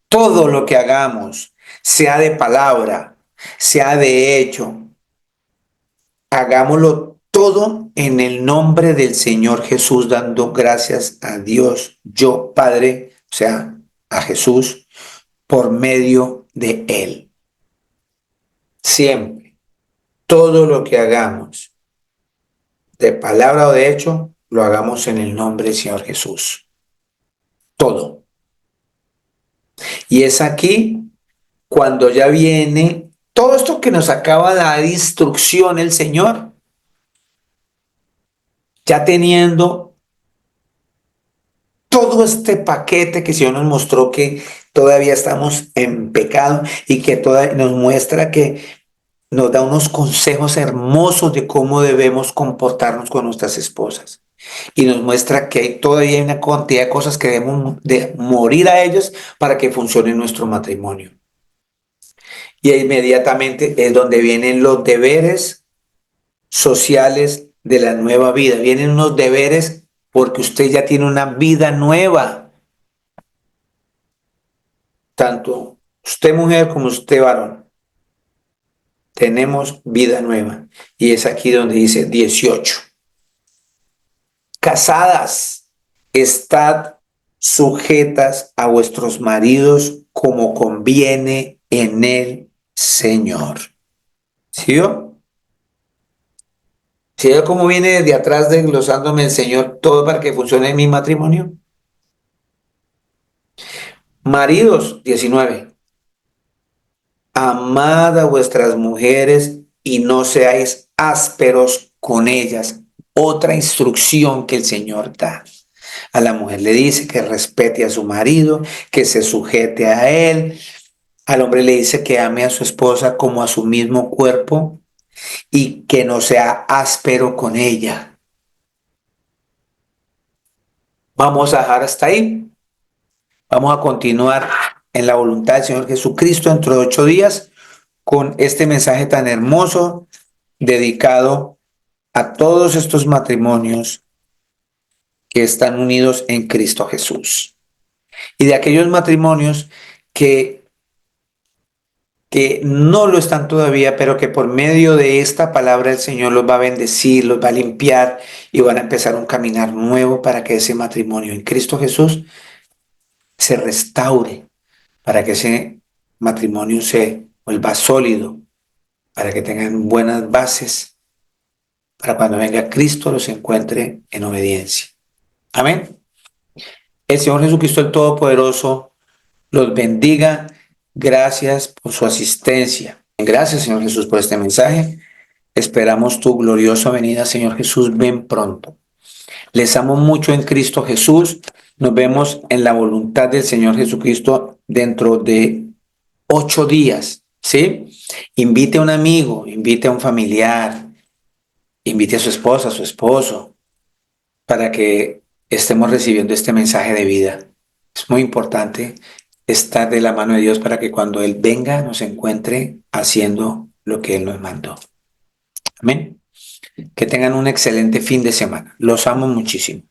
todo lo que hagamos, sea de palabra, sea de hecho, hagámoslo todo en el nombre del Señor Jesús, dando gracias a Dios, yo Padre, o sea, a Jesús, por medio de Él. Siempre, todo lo que hagamos, de palabra o de hecho, lo hagamos en el nombre del Señor Jesús. Todo. Y es aquí cuando ya viene todo esto que nos acaba de dar instrucción el Señor, ya teniendo todo este paquete que el Señor nos mostró que todavía estamos en pecado y que nos muestra que nos da unos consejos hermosos de cómo debemos comportarnos con nuestras esposas. Y nos muestra que todavía hay una cantidad de cosas que debemos de morir a ellos para que funcione nuestro matrimonio. Y inmediatamente es donde vienen los deberes sociales de la nueva vida. Vienen unos deberes porque usted ya tiene una vida nueva. Tanto usted mujer como usted varón. Tenemos vida nueva. Y es aquí donde dice 18. Casadas, estad sujetas a vuestros maridos como conviene en el Señor. ¿Sí o? ¿Sí o cómo viene desde atrás desglosándome el Señor todo para que funcione mi matrimonio? Maridos, 19. Amad a vuestras mujeres y no seáis ásperos con ellas. Otra instrucción que el Señor da. A la mujer le dice que respete a su marido, que se sujete a él. Al hombre le dice que ame a su esposa como a su mismo cuerpo y que no sea áspero con ella. Vamos a dejar hasta ahí. Vamos a continuar en la voluntad del Señor Jesucristo dentro de 8 días con este mensaje tan hermoso dedicado a todos estos matrimonios que están unidos en Cristo Jesús. Y de aquellos matrimonios que que no lo están todavía, pero que por medio de esta palabra el Señor los va a bendecir, los va a limpiar y van a empezar un caminar nuevo para que ese matrimonio en Cristo Jesús se restaure, para que ese matrimonio se vuelva sólido, para que tengan buenas bases, para cuando venga Cristo los encuentre en obediencia. Amén. El Señor Jesucristo el Todopoderoso los bendiga. Gracias por su asistencia. Gracias, Señor Jesús, por este mensaje. Esperamos tu gloriosa venida, Señor Jesús. Ven pronto. Les amo mucho en Cristo Jesús. Nos vemos en la voluntad del Señor Jesucristo dentro de 8 días, ¿sí? Invite a un amigo, invite a un familiar, invite a su esposa, a su esposo, para que estemos recibiendo este mensaje de vida. Es muy importante estar de la mano de Dios para que cuando Él venga nos encuentre haciendo lo que Él nos mandó. Amén. Que tengan un excelente fin de semana. Los amo muchísimo.